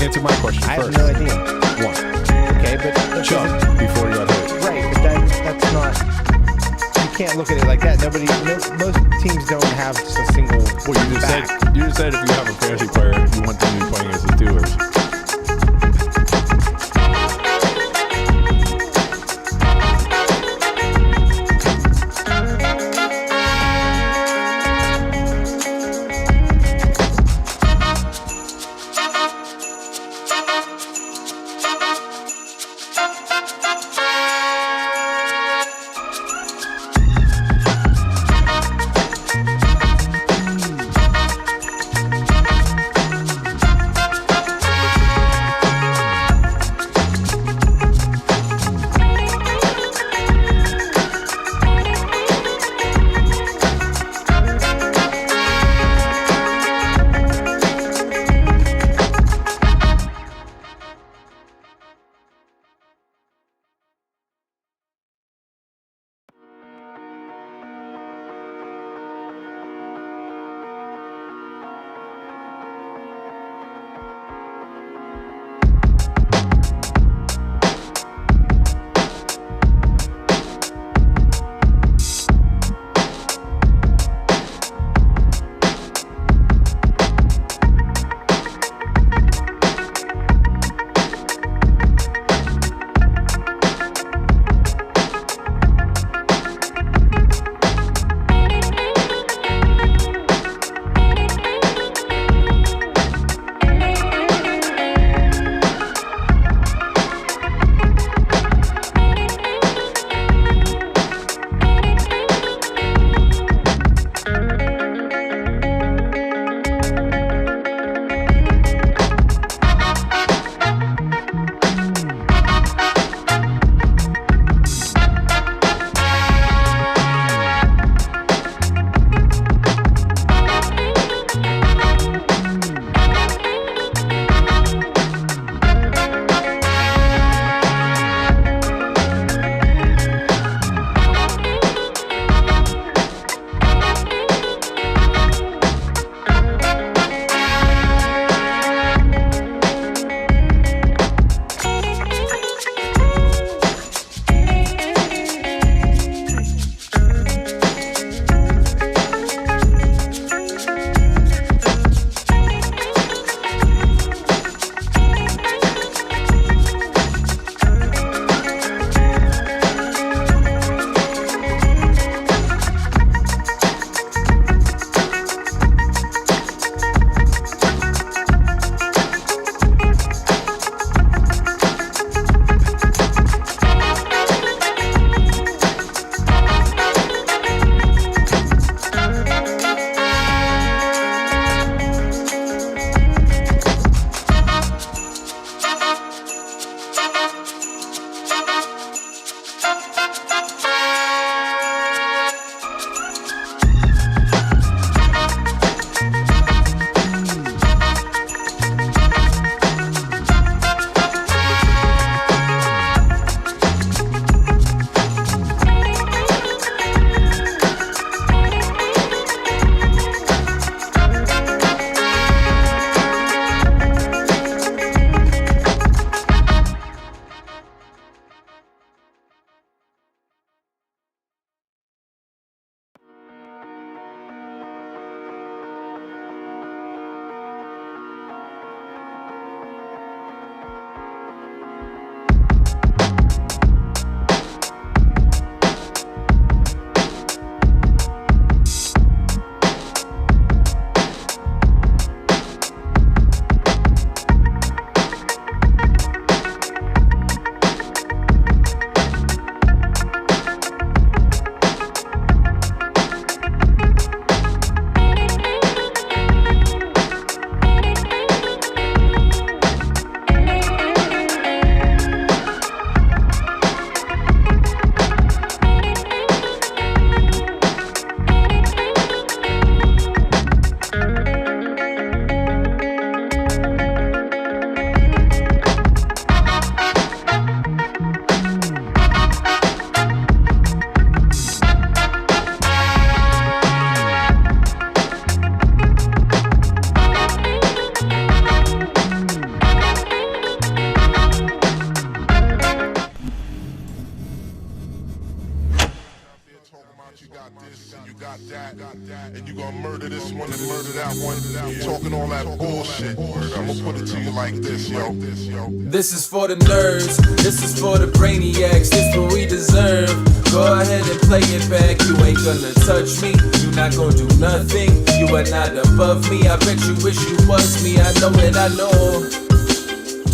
answer my question I first. have no idea. One. Okay, but Chuck, before he got hurt. right, but that's not. You can't look at it like that. Most teams don't have just a single. Well, you just back. said if you have a fantasy player, you want them to be playing as the Steelers. You gonna murder this one and murder that one. Talking all that bullshit. I'ma put it to you like this, yo. This is for the nerds, this is for the brainiacs, this what we deserve. Go ahead and play it back, you ain't gonna touch me, you not gonna do nothing, you are not above me, I bet you wish you was me, I know it, I know.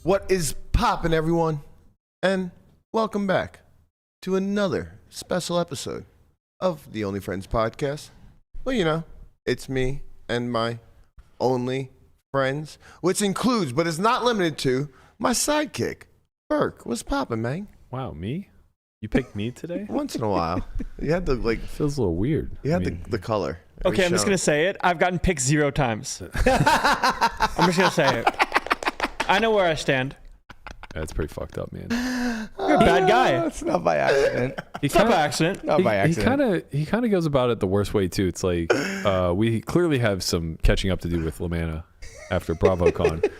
What is poppin', everyone? And welcome back to another special episode of the Only Friends podcast. Well, you know, it's me and my only friends, which includes, but is not limited to, my sidekick, Berk. What's poppin', man? Wow, me? You picked me today? Once in a while. You had the, Feels a little weird. you had the color. Okay, I'm just going to say it. I've gotten picked 0 times. I'm just going to say it. I know where I stand. That's pretty fucked up, man. You're a bad guy. It's not by accident. It's not by accident. Not by accident. He kind of goes about it the worst way too. It's like we clearly have some catching up to do with Lamana after BravoCon,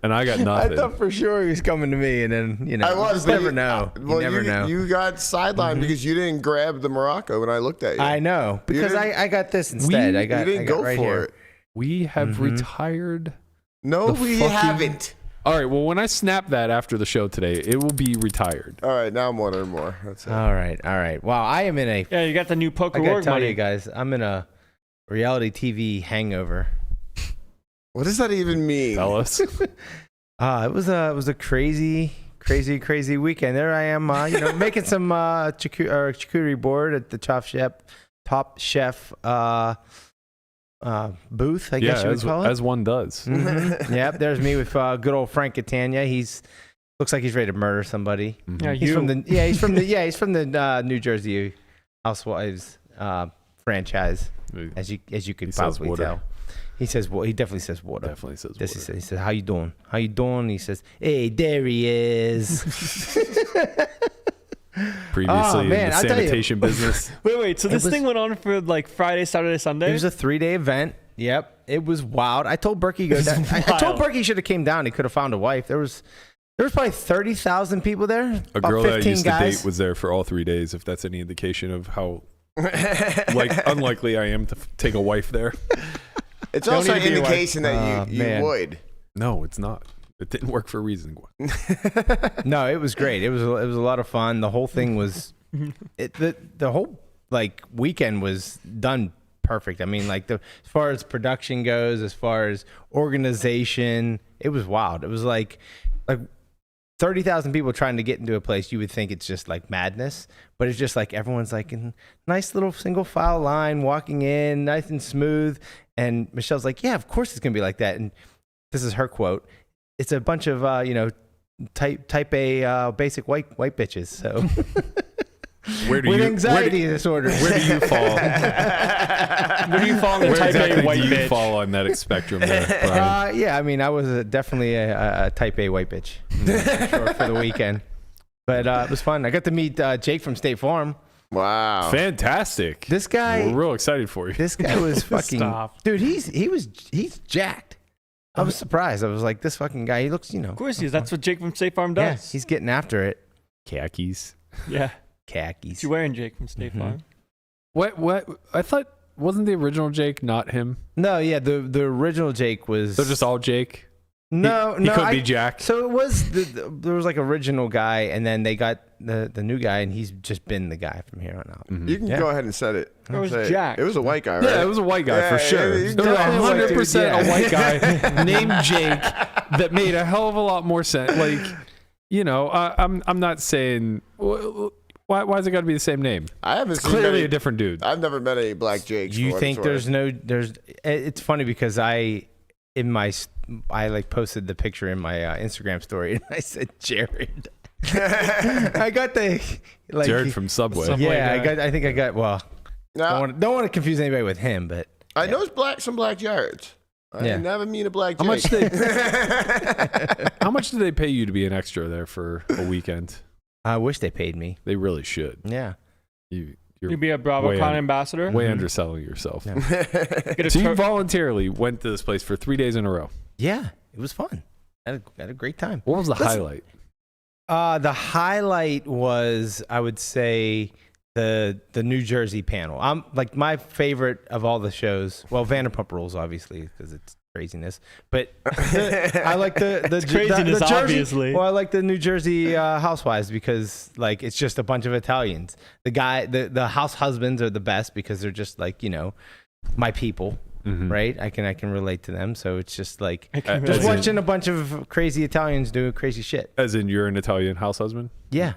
and I got nothing. I thought for sure he was coming to me, and then, you know, I was, you never know. Well, you never know. You got sidelined because you didn't grab the Morocco when I looked at you. I know, because I got this instead. I got, you didn't I got go right for here. it. We have retired. No, The we fucking- haven't. All right. Well, when I snap that after the show today, it will be retired. All right, now I'm wondering more. That's it. All right. Wow, I am in a. Yeah, you got the new I poker gotta org tell money. you guys, I'm in a reality TV hangover. What does that even mean? Tell us. It was a crazy weekend. There I am, making some charcuterie board at the Top Chef booth, I guess you would call it. as one does. Mm-hmm. Yep, there's me with good old Frank Catania. He's looks like he's ready to murder somebody. Yeah, He's from the New Jersey Housewives franchise, as you could He says probably water. tell. He says he definitely says water. Definitely says This water. he says, how you doing? How you doing? He says, hey, there he is. Previously in man, the I'll tell you. sanitation business. Wait. So this was- thing went on for like Friday, Saturday, Sunday? It was a 3-day event. Yep, it was wild. I told Berkey go down. I told wild. Berkey he should have came down. He could have found a wife. There was probably 30,000 people there. A about girl that I 15 used guys. to date was there for all 3 days. If that's any indication of how unlikely I am to take a wife there. It's Don't also need an to be a wife. indication that you Man. would. No, it's not. It didn't work for a reason. No, it was great. It was a lot of fun. The whole thing was the whole weekend was done perfect. I mean, as far as production goes, as far as organization, it was wild. It was like 30,000 people trying to get into a place. You would think it's just like madness, but it's just like everyone's like in nice little single file line walking in, nice and smooth. And Michelle's like, yeah, of course it's gonna be like that. And this is her quote. It's a bunch of type A basic white bitches. So Where do with you anxiety disorders. Where do you fall? Where do you fall in the Where type exactly A white do you bitch? fall on that spectrum there, Brian? Yeah, I mean, I was definitely a type A white bitch for the weekend. But it was fun. I got to meet Jake from State Farm. Wow. Fantastic. This guy, We're real excited for you. this guy was fucking Stop. dude. He's jacked. I was surprised. I was like, this fucking guy. He looks, Of course he is. That's what Jake from State Farm does. yeah, he's getting after it. Khakis. Yeah. Khakis. What you wearing, Jake from State Farm? What? I thought, wasn't the original Jake not him? No, yeah, the original Jake was. They're just all Jake? No, He could be Jack. So it was there was original guy, and then they got the new guy, and he's just been the guy from here on out. You can go ahead and set it. It was Say Jack. It was a white guy, right? Yeah, it was a white guy Yeah, for sure. yeah, It was definitely a white dude, 100% yeah. a white guy named Jake that made a hell of a lot more sense. I'm not saying why's it got to be the same name? I haven't It's seen clearly many, a different dude. I've never met any black Jakes. You for what think it's worth. there's it's funny because I posted the picture in my Instagram story and I said Jared. I got the Jared from Subway. I think I got Now, don't want to confuse anybody with him, but I know it's some black Jareds. I Yeah. never meet a black Jake. How much did they pay you to be an extra there for a weekend? I wish they paid me. They really should. Yeah. You're You'd be a way BravoCon ambassador. way underselling yourself. Yeah. Get a So you tur- voluntarily went to this place for 3 days in a row. Yeah, it was fun. I had a great time. What was the Listen- highlight? The highlight was, I would say, the New Jersey panel. I'm like my favorite of all the shows. Well, Vanderpump Rules, obviously, because it's craziness. But I like the craziness, the Jersey, obviously. Well, I like the New Jersey Housewives because like it's just a bunch of Italians. The house husbands are the best because they're just like, you know, my people. Mm-hmm. Right, I can relate to them, so it's just like just watching a bunch of crazy Italians do crazy shit. As in, you're an Italian house husband? Yeah,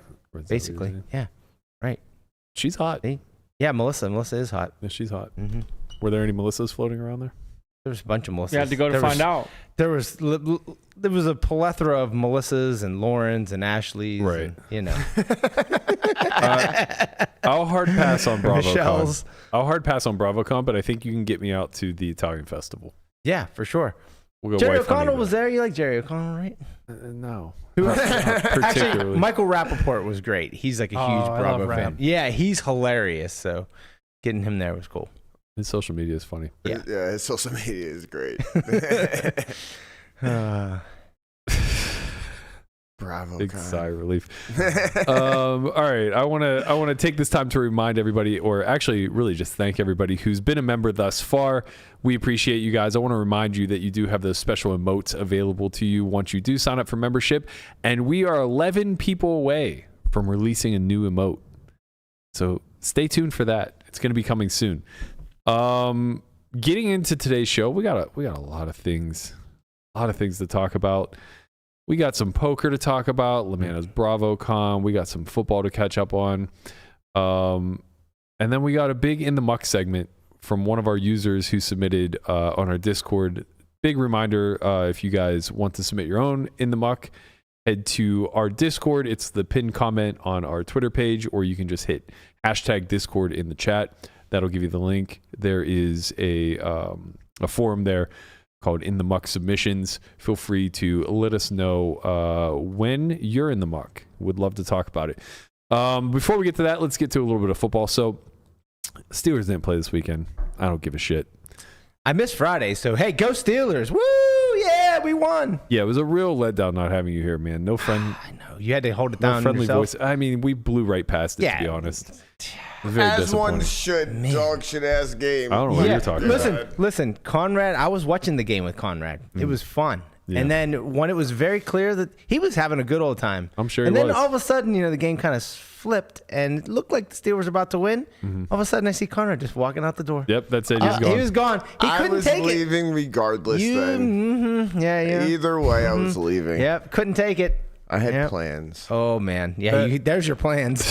basically. Yeah, right. She's hot. Yeah, Melissa is hot. Yeah, she's hot. Mm-hmm. Were there any Melissas floating around there? There was a bunch of Melissas. You had to go to find out. There was a plethora of Melissas and Laurens and Ashleys. Right. And, you know. I'll hard pass on BravoCon. Michelle's. I'll hard pass on BravoCon, but I think you can get me out to the Italian festival. Yeah, for sure. We'll go Jerry wife hunting O'Connell was there. You like Jerry O'Connell, right? No. Actually, Particularly. Michael Rappaport was great. He's like a huge Bravo Rap. fan. Yeah, he's hilarious. So getting him there was cool. His social media is funny. Yeah. Yeah, his social media is great. Bravo. Big Con. sigh of relief. All right. I want to take this time to remind everybody, or actually really just thank everybody who's been a member thus far. We appreciate you guys. I want to remind you that you do have those special emotes available to you once you do sign up for membership. And we are 11 people away from releasing a new emote. So stay tuned for that. It's going to be coming soon. Getting into today's show, we got a lot of things to talk about. We got some poker to talk about, Lamana's BravoCon. We got some football to catch up on. And then we got a big In the Muck segment from one of our users who submitted on our Discord. Big reminder, if you guys want to submit your own In the Muck, head to our Discord. It's the pinned comment on our Twitter page, or you can just hit #Discord in the chat. That'll give you the link. There is a forum there called In the Muck Submissions. Feel free to let us know when you're in the muck. Would love to talk about it. Before we get to that, let's get to a little bit of football. So Steelers didn't play this weekend. I don't give a shit. I missed Friday, so hey, go Steelers. Woo! Yeah, we won. Yeah, it was a real letdown not having you here, man. No friend. I know. You had to hold it No down friendly yourself. voice. I mean, we blew right past it, to be honest. It was very As one disappointing. should. Man. Dog shit ass game. I don't know what you're talking about. Listen, Conrad, I was watching the game with Conrad. It was fun. Yeah. And then when it was very clear that he was having a good old time. I'm sure and he then was. all of a sudden, the game kind of flipped and it looked like the Steelers were about to win. All of a sudden, I see Conrad just walking out the door. Yep, that's it. He's gone. He was gone. He I couldn't was take leaving regardless it. then. Yeah. Either way, I was leaving. Yep, couldn't take it. I had Yep. plans. Oh, man. Yeah, there's your plans.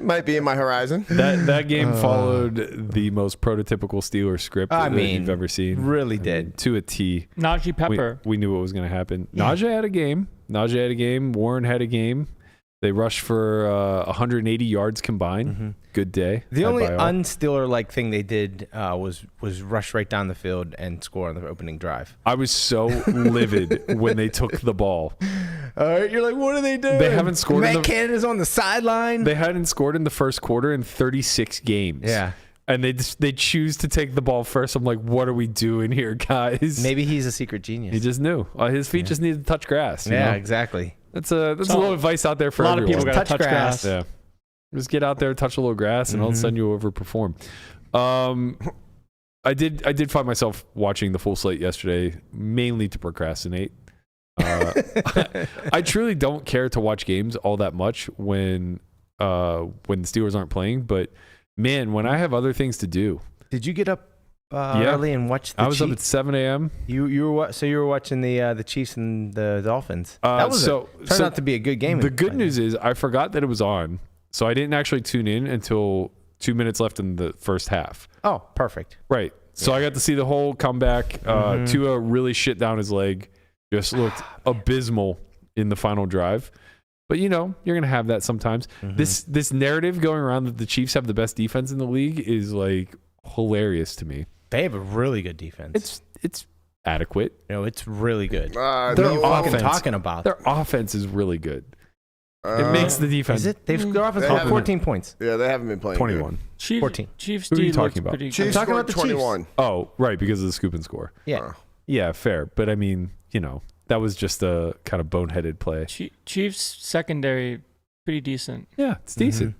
Might be in my horizon. That game followed the most prototypical Steelers script that you've ever seen. Really did. To a T. Najee Pepper. We knew what was going to happen. Najee had a game. Warren had a game. They rushed for 180 yards combined. Good day. The only by all. un-Steeler-like thing they did was rush right down the field and score on the opening drive. I was so livid when they took the ball. All right, you're like, what are they doing? They haven't scored in Matt the- Canada's on the sideline. They hadn't scored in the first quarter in 36 games. Yeah. And they choose to take the ball first. I'm like, what are we doing here, guys? Maybe he's a secret genius. He just knew. His feet just needed to touch grass. you yeah, know? exactly. That's a little advice out there for A lot everyone. of people got to touch grass. Yeah. Just get out there, touch a little grass, and all of a sudden you overperform. I did find myself watching the full slate yesterday, mainly to procrastinate. I truly don't care to watch games all that much when the Steelers aren't playing, but man, when I have other things to do. Did you get up early and watch the I was Chiefs? up at 7 a.m. You were watching the Chiefs and the Dolphins. That was turned out to be a good game. The good news is I forgot that it was on, so I didn't actually tune in until 2 minutes left in the first half. Oh, perfect. Right. So I got to see the whole comeback. Tua really shit down his leg. Just looked abysmal in the final drive. But, you're going to have that sometimes. This narrative going around that the Chiefs have the best defense in the league is, like, hilarious to me. They have a really good defense. It's adequate. It's really good. Their What are you offense, talking about? Their offense is really good. It makes the defense. Is it? Their offense They got haven't 14 points. Yeah, they haven't been playing 21. good. Chiefs, 14. Chiefs Who are you D talking looks about? pretty Chiefs talking about scored the Chiefs. 21. Oh, right, because of the scoop and score. Yeah. Yeah, fair. But, I mean, that was just a kind of boneheaded play. Chiefs secondary, pretty decent. Yeah, it's decent.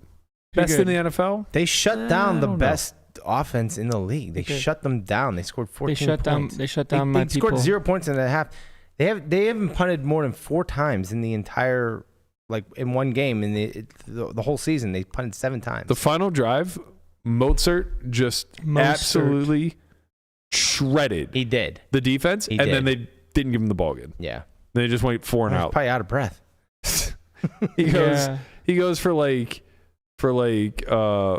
Pretty Best in good. the NFL. They shut down I the don't know. best offense in the league. They shut them down. They scored 14 points. They shut down my They scored people. 0 points in a half. They haven't punted more than 4 times in the entire, like in one game in the whole season. They punted 7 times. The final drive, Mozart just absolutely shredded He did. the defense, He and did. then they didn't give him the ball again. Yeah. They just went 4 and He's out. probably out of breath. He goes for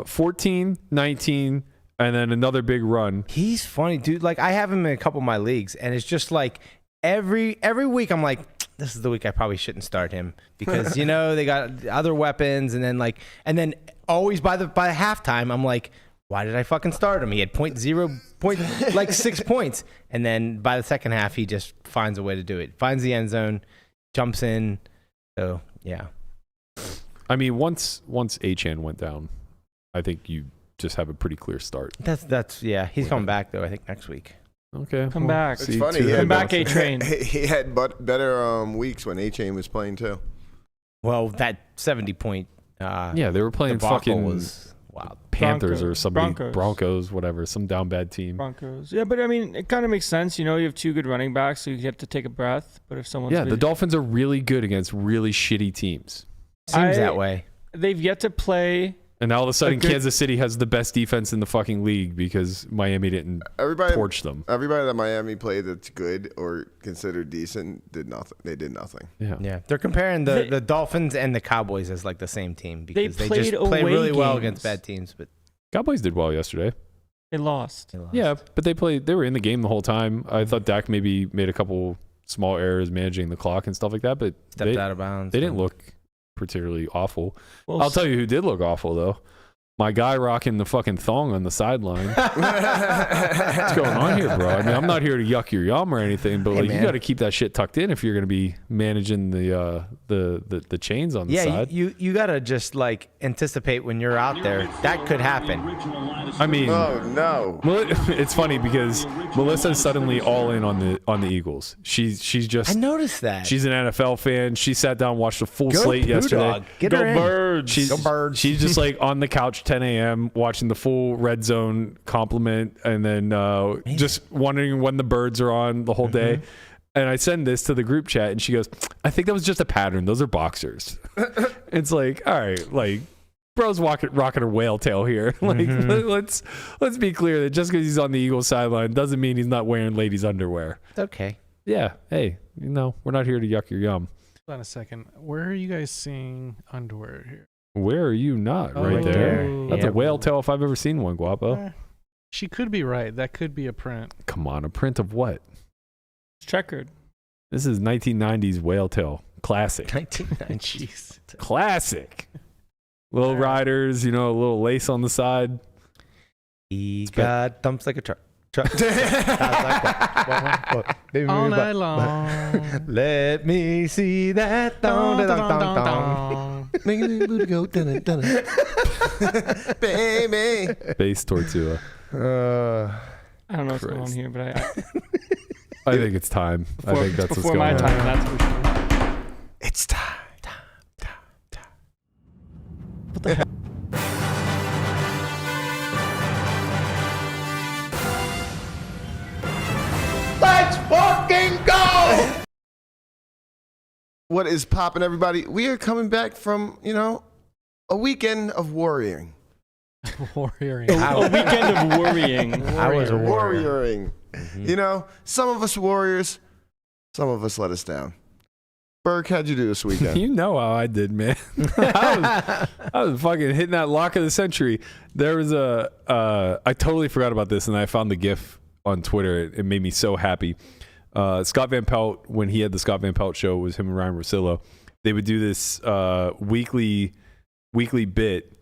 14, 19, and then another big run. He's funny, dude. Like, I have him in a couple of my leagues, and it's just like every week I'm like, this is the week I probably shouldn't start him because they got other weapons, and then always by halftime I'm like, why did I fucking start him? He had 6 points, and then by the second half he just finds a way to do it. Finds the end zone, jumps in. So yeah. I mean, once Achan went down, I think you just have a pretty clear start. That's yeah. He's coming back though. I think next week. Okay, Come back. It's funny. Come back, A-Train. He had better weeks when A-Chain was playing too. Well, that 70-point. Yeah, they were playing debacle fucking was wild. Panthers or somebody, Broncos. Broncos, whatever, some down bad team. Broncos. Yeah, but I mean, it kind of makes sense. You have 2 good running backs, so you have to take a breath. But if someone's Yeah, the Dolphins are really good against really shitty teams. Seems that way. They've yet to play. And now all of a sudden, good- Kansas City has the best defense in the fucking league because Miami didn't torch them. Everybody that Miami played that's good or considered decent did nothing. They did nothing. Yeah, they're comparing the Dolphins and the Cowboys as like the same team because they just played play away really well games. against bad teams. But Cowboys did well yesterday. They lost. they lost. Yeah, but they were in the game the whole time. I thought Dak maybe made a couple small errors managing the clock and stuff like that, but Stepped out of bounds. they didn't look particularly awful. Well, I'll tell you who did look awful though. My guy rocking the fucking thong on the sideline. What's going on here, bro? I mean, I'm not here to yuck your yum or anything, but Hey, like you man. got to keep that shit tucked in if you're going to be managing the chains on the Yeah, side. you gotta just like anticipate when you're out there that could happen. I mean, Oh no! it's funny because Melissa's suddenly all in on the Eagles. She's just I noticed that. she's an NFL fan. She sat down, watched the full Go slate Poo yesterday. Dog. Get her in. Birds. She's, Go Birds. she's just like on the couch 10 a.m. watching the full red zone compliment and then just wondering when the birds are on the whole day. And I send this to the group chat and she goes, I think that was just a pattern. Those are boxers. It's like, all right, like bro's rocking a whale tail here. Like let's be clear that just because he's on the Eagles sideline doesn't mean he's not wearing ladies' underwear. It's okay. Yeah. Hey, we're not here to yuck your yum. Hold on a second. Where are you guys seeing underwear here? Where are you not? Oh, right right there. there. That's Yeah. a whale tail if I've ever seen one, Guapo. She could be right. That could be a print. Come on, a print of what? It's checkered. This is 1990s whale tail. Classic. 1990. Jeez. Classic. Little riders, a little lace on the side. He got thumps like a truck. Baby, All but- night long. Let me see that. Dun, dun, dun, dun, dun. Making the booty go dun dun dun. Baby. Base Tortua. I don't know what's going on Christ. here, but I think it's time. I think that's what's before going my on. time. That's for sure. It's time. Let's fucking go! What is popping, everybody? We are coming back from a weekend of worrying. Warrior. A weekend of worrying. I was a warrior. Worrying. Some of us warriors, some of us let us down. Berk, how'd you do this weekend? You know how I did, man. I was fucking hitting that lock of the century. There was I totally forgot about this, and I found the GIF on Twitter. It made me so happy. Scott Van Pelt, when he had the Scott Van Pelt show, it was him and Ryan Rosillo. They would do this weekly bit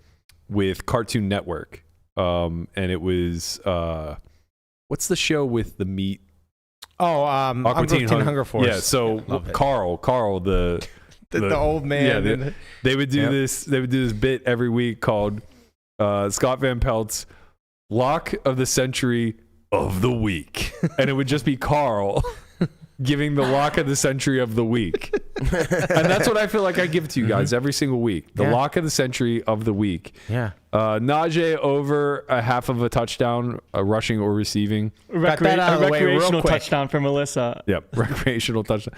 with Cartoon Network, and it was what's the show with the meat? Oh, Aqua Teen Hunger Force. Yeah, so love it. Carl, the old man. Yeah, they would do this. They would do this bit every week called Scott Van Pelt's Lock of the Century of the Week, and it would just be Carl giving the lock of the century of the week. And that's what I feel like I give to you guys every single week. The lock of the century of the week. Yeah. Najee over a half of a touchdown, rushing or receiving. Got that out of the way real Recreational quick. touchdown for Melissa. Yep, recreational touchdown.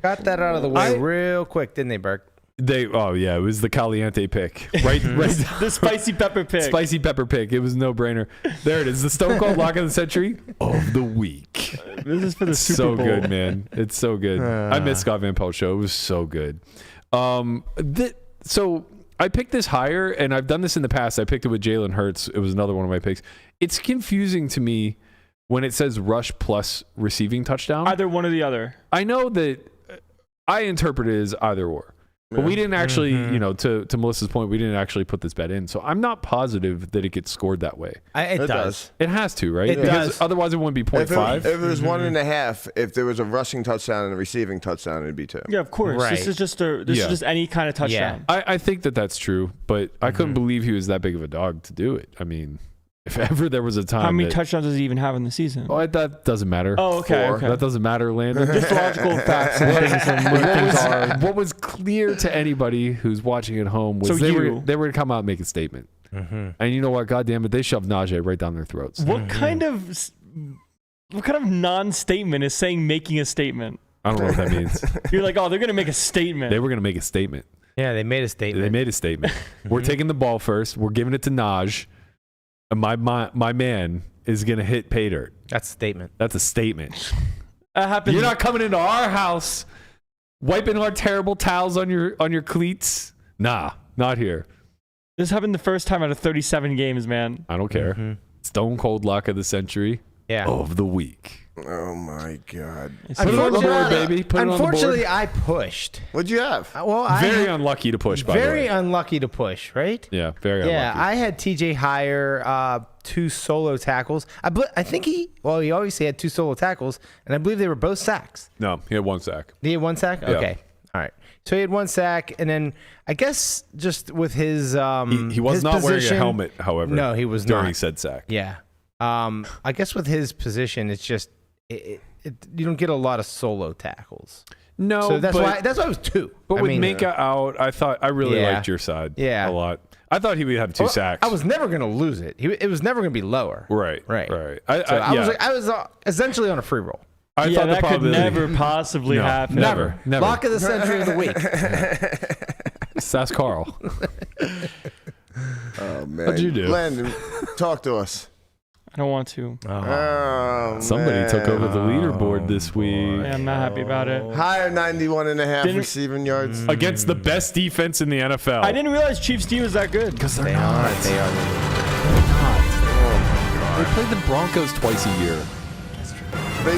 Got that out of the way real quick, didn't they, Burke? It was the Caliente pick. Right. The spicy pepper pick. Spicy pepper pick. It was a no-brainer. There it is. The Stone Cold Lock of the Century of the week. This is for the Super So Bowl. good, man. It's so good. I miss Scott Van Pelt's show. It was so good. So I picked this higher, and I've done this in the past. I picked it with Jalen Hurts. It was another one of my picks. It's confusing to me when it says rush plus receiving touchdown. Either one or the other. I know that I interpret it as either or. But we didn't actually, to Melissa's point, we didn't actually put this bet in. So I'm not positive that it gets scored that way. It does. It has to, right? It Because does. otherwise it wouldn't be 0.5. If it was 1.5, if there was a rushing touchdown and a receiving touchdown, it'd be 2. Yeah, of course. Right. This is just any kind of touchdown. I think that's true, but I couldn't believe he was that big of a dog to do it. I mean, if ever there was a time. How many touchdowns does he even have in the season? Oh, that doesn't matter. Oh, okay. 4. Okay. That doesn't matter, Landon. Just logical facts and things and what things are. What was clear to anity who's watching at home was So they were you- going to come out and make a statement. And you know what? God damn it, they shoved Najee right down their throats. What kind of non-statement is saying making a statement? I don't know what that means. You're like, oh, they're gonna make a statement. They were going to make a statement. Yeah, they made a statement. They made a statement. We're taking the ball first. We're giving it to Naj. And my man is going to hit pay dirt. That's a statement. That's a statement. That happens. You're not coming into our house wiping our terrible towels on your cleats. Nah, not here. This happened the first time out of 37 games, man. I don't care. Stone Cold Lock of the Century Yeah. of the week. Oh my God. Put it on the board, baby. Put it on the board. Unfortunately, I pushed. What'd you have? Well, Very unlucky to push, by the way. very unlucky to push, right? Yeah, very Yeah, unlucky. I had TJ higher, 2 solo tackles. I think he obviously had 2 solo tackles, and I believe they were both sacks. No, he had 1 sack. He had 1 sack? Yeah. Okay. All right. So he had 1 sack, and then I guess just with his He was his not wearing a position- helmet, however. No, he was during not. said sack. Yeah. I guess with his position, it's just you don't get a lot of solo tackles. No, So that's but, why it was 2. But I with mean, Minka out, I really Yeah. liked your side. Yeah. a lot. I thought he would have 2 sacks. I was never going to lose it. It was never going to be lower. right. So I was essentially on a free roll. I Yeah, thought the that could probability. never possibly No, happen. never. Lock of the century of the week. Sass Carl. Oh man. What'd you do? Landon, talk to us. I don't want to. Oh, Somebody took over the man. leaderboard this week Yeah, I'm not happy about it. Higher 91.5 Didn't- receiving yards. against the best defense in the NFL. I didn't realize Chiefs D was that good. because They are. They are. They played the Broncos twice a year. They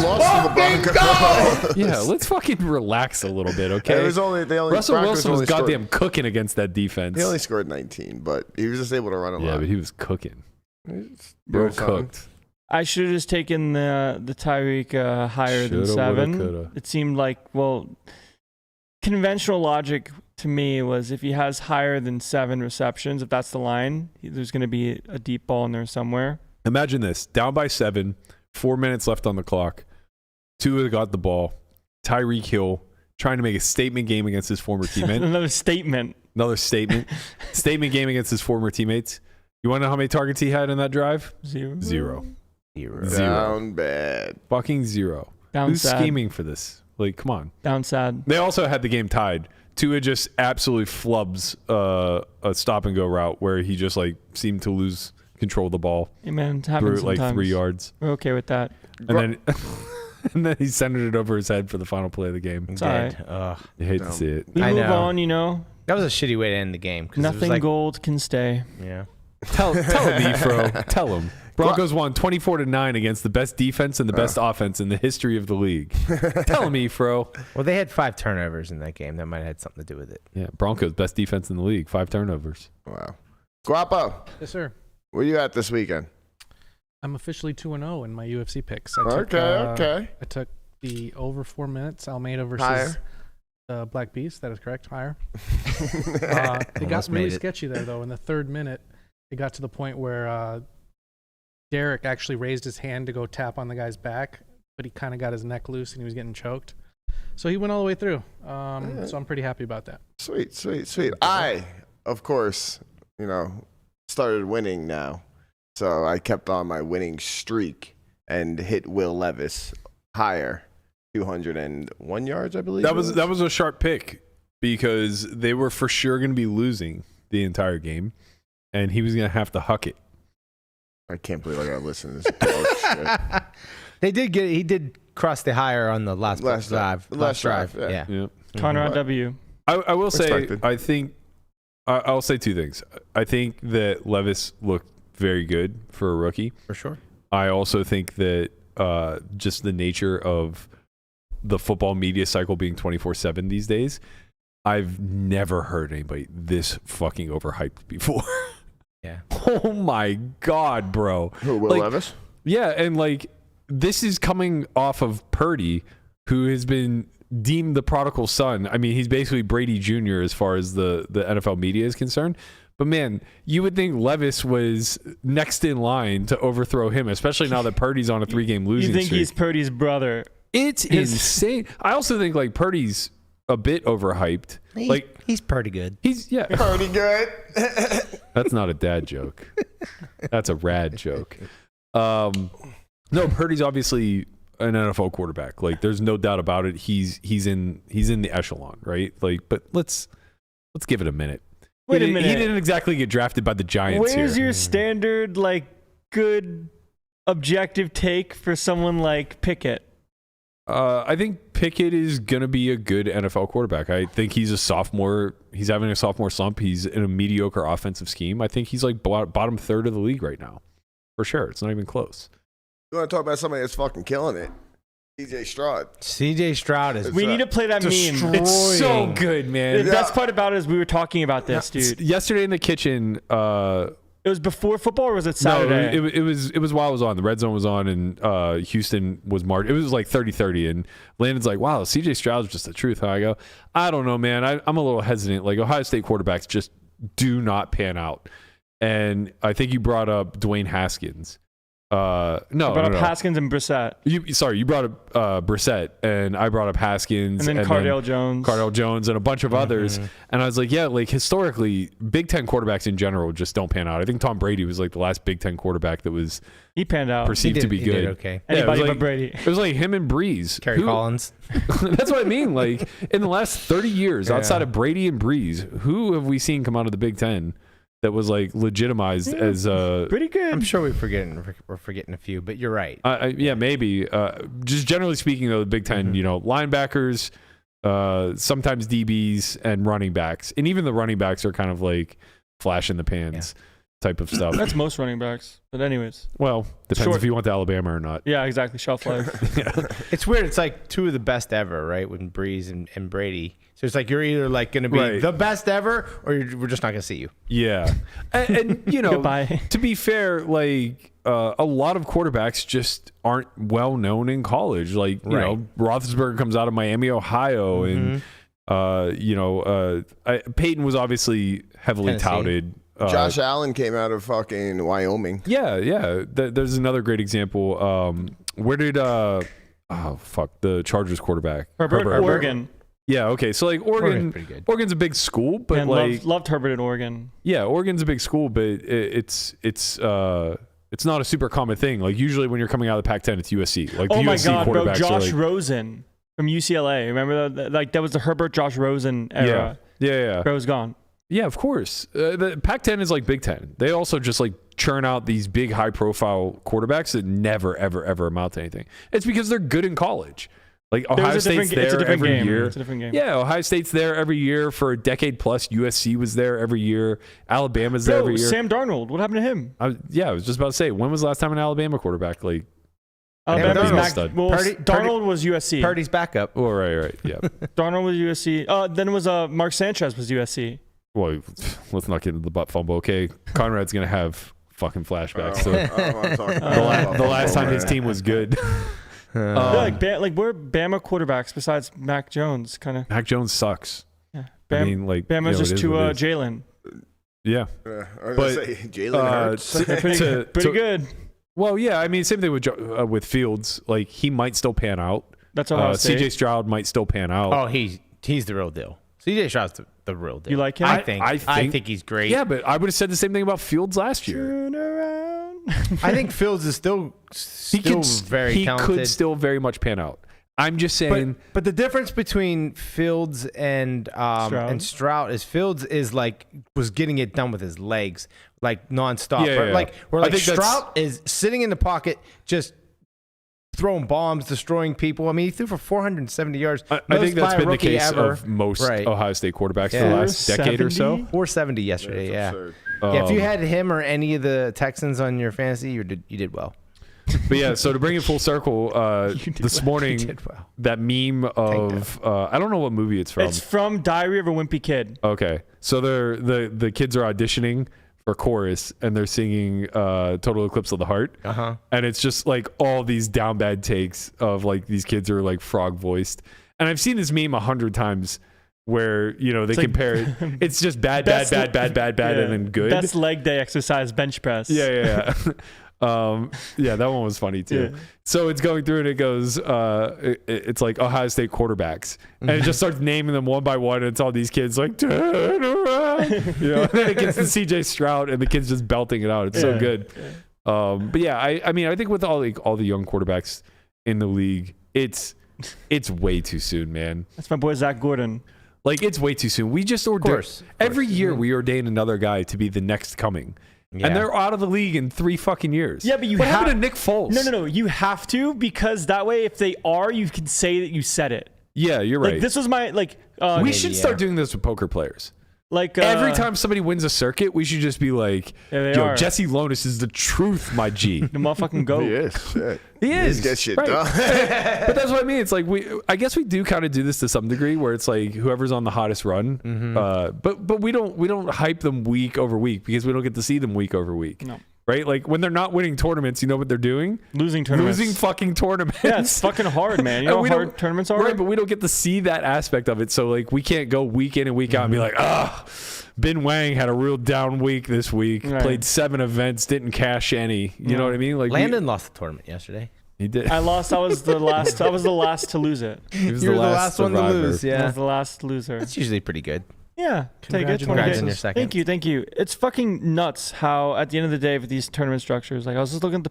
lost to the Broncos. Yeah, let's fucking relax a little bit, okay? They only Russell Broncos Wilson was only scored- goddamn cooking against that defense. He only scored 19, but he was just able to run a Yeah, lot. but he was cooking. He's Bro doing something. cooked. I should have just taken the Tyreek higher than Shoulda, 7. woulda, coulda. It seemed like, conventional logic to me was if he has higher than 7 receptions, if that's the line, there's going to be a deep ball in there somewhere. Imagine this: down by 7, 4 minutes left on the clock. Tua got the ball. Tyreek Hill trying to make a statement game against his former teammate. Another statement. Another statement game against his former teammates. You want to know how many targets he had in that drive? 0. Zero. Down bad. Fucking 0. Down Who's sad. scheming for this? Like, come on. Down sad. They also had the game tied. Tua just absolutely flubs a stop and go route where he just like seemed to lose control of the ball. Hey, man, it Threw happens it like sometimes. 3 yards. We're okay with that. And then he centered it over his head for the final play of the game. It's all right. You hate to see it. We I move know. on, That was a shitty way to end the game. 'Cause it was Nothing like, gold can stay. Yeah. Tell him, Efro. Tell him. Broncos won 24-9 against the best defense and the best offense in the history of the league. Tell him, Efro. Well, they had 5 turnovers in that game. That might have had something to do with it. Yeah, Broncos best defense in the league. 5 turnovers. Wow. Guapo, Yes, sir. where you at this weekend? I'm officially 2-0 in my UFC picks. I took the over 4 minutes Almeida versus Black Beast. That is correct. Higher. It got really sketchy there, though. In the 3rd minute, it got to the point where Derek actually raised his hand to go tap on the guy's back. but he kind of got his neck loose and he was getting choked. So he went all the way through. So I'm pretty happy about that. Sweet. I, of course, started winning now. So I kept on my winning streak and hit Will Levis higher, 201 yards, I believe. That was a sharp pick because they were for sure going to be losing the entire game, and he was going to have to huck it. I can't believe I got to listen to this dog shit. He did cross the higher on the last drive. Last drive, yeah. Yep. Conrad W. I will say, Respected. I'll say two things. I think that Levis looked very good for a rookie. For sure. I also think that just the nature of the football media cycle being 24/7 these days, I've never heard anybody this fucking overhyped before. Yeah. Oh my God, bro. Who, Will Levis? Yeah, and this is coming off of Purdy, who has been deemed the prodigal son. I mean, he's basically Brady Jr. as far as the NFL media is concerned. But man, you would think Levis was next in line to overthrow him, especially now that Purdy's on a 3-game losing streak. You think he's Purdy's brother? It's insane. I also think Purdy's a bit overhyped. He's pretty good. He's Pretty good. That's not a dad joke. That's a rad joke. No, Purdy's obviously an NFL quarterback. There's no doubt about it. He's in the echelon, right? But let's give it a minute. Wait a minute. He didn't exactly get drafted by the Giants. Where's here. your standard good objective take for someone like Pickett? I think Pickett is going to be a good NFL quarterback. I think he's a sophomore. He's having a sophomore slump. He's in a mediocre offensive scheme. I think he's bottom third of the league right now. For sure. It's not even close. You want to talk about somebody that's fucking killing it? CJ Stroud is. We need to play that meme. It's so good, man. The best part about it is we were talking about this, dude. Yesterday in the kitchen. It was before football, or was it Saturday? No, it was while I was on. The red zone was on, and Houston was marked. It was 30-30, and Landon's like, "Wow, CJ Stroud's just the truth." Huh? I go, "I don't know, man. I'm a little hesitant. Ohio State quarterbacks just do not pan out." And I think you brought up Dwayne Haskins. No, Haskins and Brissett. You brought up Brissett, and I brought up Haskins, and then Cardale Jones, and a bunch of others. And I was like, yeah, historically, Big Ten quarterbacks in general just don't pan out. I think Tom Brady was the last Big Ten quarterback that was he panned out, perceived to be good. Did okay, anybody but Brady. It was him and Breeze, Kerry Collins. That's what I mean. In the last 30 years, outside of Brady and Breeze, who have we seen come out of the Big Ten that was legitimized as pretty good? I'm sure we're forgetting a few, but you're right. Yeah, maybe. Just generally speaking, though, the Big Ten, linebackers, sometimes DBs, and running backs, and even the running backs are kind of flash in the pans type of stuff. That's most running backs, but anyways. Well, depends if you went to Alabama or not. Yeah, exactly. Shelf life. Yeah. It's weird. It's two of the best ever, right? With Breeze and Brady. So it's you're either going to be the best ever, or we're just not going to see you. Yeah, and Goodbye. To be fair, a lot of quarterbacks just aren't well known in college. Roethlisberger comes out of Miami, Ohio, and Peyton was obviously heavily Tennessee. touted. Josh Allen came out of fucking Wyoming. Yeah. There's another great example. Where did the Chargers quarterback Herbert. Oregon. Yeah, okay. So Oregon's a big school, but loved Herbert at Oregon. Yeah, Oregon's a big school, but it's not a super common thing. Usually when you're coming out of the Pac-10, it's USC. The USC God, bro! quarterbacks Josh Rosen from UCLA. Remember that? That was the Herbert Josh Rosen era. Yeah. Bro's gone. Yeah, of course. The Pac-10 is like Big Ten. They also just churn out these big, high-profile quarterbacks that never, ever, ever amount to anything. It's because they're good in college. Ohio State's there every year. It's a different game. Yeah, Ohio State's there every year for a decade plus. USC was there every year. Alabama's there every year. Sam Darnold. What happened to him? I was just about to say, when was the last time an Alabama quarterback Alabama's Darnold. Darnold was USC. Purdy's backup. Oh, right. Yeah. Darnold was USC. Then it was Mark Sanchez was USC. Well, let's not get into the butt fumble. Okay, Conrad's gonna have fucking flashbacks. The last time his team was good. We're Bama quarterbacks besides Mac Jones, kind of. Mac Jones sucks. Yeah, Bama's just to Jalen. Yeah, Jalen Hurts. Pretty good. Well, yeah, I mean, same thing with Fields. Like, he might still pan out. That's Ohio State. CJ Stroud might still pan out. Oh, he's the real deal. CJ Stroud's the real deal. You like him? I think he's great. Yeah, but I would have said the same thing about Fields last year. Turn around. I think Fields is still very he talented. could still very much pan out. I'm just saying. But the difference between Fields and Stroud is Fields was getting it done with his legs, like nonstop. Yeah, right? yeah. Like Stroud is sitting in the pocket, just throwing bombs, destroying people. I mean, he threw for 470 yards. I think that's been the case ever. of most Right. Ohio State quarterbacks for the last decade or so. 470 yesterday. Yeah. Absurd. Yeah, if you had him or any of the Texans on your fantasy, you did well. But yeah, so to bring it full circle, this morning, that meme of I don't know what movie it's from. It's from Diary of a Wimpy Kid. Okay, so the kids are auditioning for chorus and they're singing Total Eclipse of the Heart. And it's just like all these down bad takes of like these kids are like frog voiced. And I've seen this meme 100 times where, they compare it. It's just bad, bad, and then good. Best leg day exercise, bench press. Yeah. Yeah, that one was funny too. Yeah. So it's going through and it goes, it's like Ohio State quarterbacks, and it just starts naming them one by one. And it's all these kids like turn around, and then it gets to CJ Stroud, and the kids just belting it out. It's so good. But yeah, I mean, I think with all the young quarterbacks in the league, it's way too soon, man. That's my boy Zach Gordon. Like, it's way too soon. We just ordain every year. We ordain another guy to be the next coming. Yeah. And they're out of the league in 3 fucking years. Yeah, but what happened to Nick Foles? No. You have to, because that way, if they are, you can say that you said it. Yeah, you're right. Like, this was my we should start doing this with poker players. Like every time somebody wins a circuit, we should just be like, "Yo, Jesse Lonis is the truth, my G." The motherfucking goat. He is. Shit. He is. Get shit right. done. But that's what I mean. It's like I guess we do kind of do this to some degree, where it's like whoever's on the hottest run. But we don't hype them week over week because we don't get to see them week over week. No. Right? Like when they're not winning tournaments, you know what they're doing? Losing tournaments. Losing fucking tournaments. Yeah, it's fucking hard, man. You know how hard tournaments are? Right, but we don't get to see that aspect of it. So like we can't go week in and week out and be like, Ben Wang had a real down week this week. Right. Played 7 events, didn't cash any. You know what I mean? Like Landon lost the tournament yesterday. He did. I lost. I was the last. I was the last to lose it. He was the last one to lose. Yeah, I was the last loser. That's usually pretty good. Yeah, take it. Congrats on your second. Thank you. It's fucking nuts how at the end of the day with these tournament structures, like I was just looking at the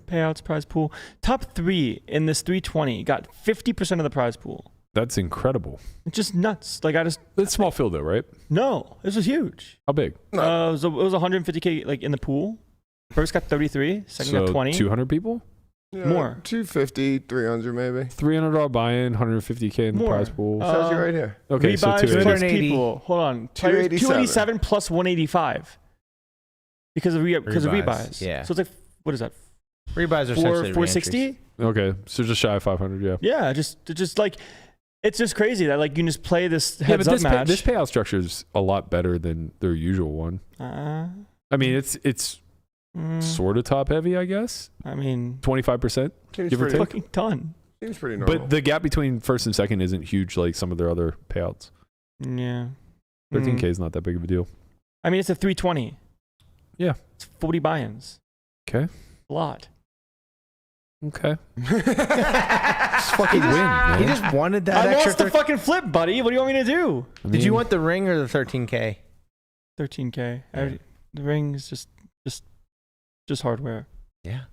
payouts prize pool. Top 3 in this 320 got 50% of the prize pool. That's incredible. It's just nuts. Like it's small field though, right? No, this was huge. How big? It was 150K like in the pool. First got 33, second got 20. 200 people? Yeah, more. 250, 300 maybe. $300 buy-in, 150K in the prize pool. It says you right here. Okay, so 280 people. Hold on. 287 plus 185 because of rebuys. Yeah. So it's like, what is that? Rebuys are essentially 460. Okay, so just shy of 500. Yeah. Yeah, just like it's just crazy that like you can just play this heads up match. This payout structure is a lot better than their usual one. I mean, it's sort of top heavy, I guess. I mean, 25%. Give or take. Fucking ton. Seems pretty normal. But the gap between first and second isn't huge like some of their other payouts. Yeah. 13K is not that big of a deal. I mean, it's a 320. Yeah. It's 40 buy-ins. Okay. A lot. Okay. Just fucking win, man. He just wanted that I extra. lost the fucking flip, buddy. What do you want me to do? Did you want the ring or the 13K? 13K. The ring is just hardware. Yeah.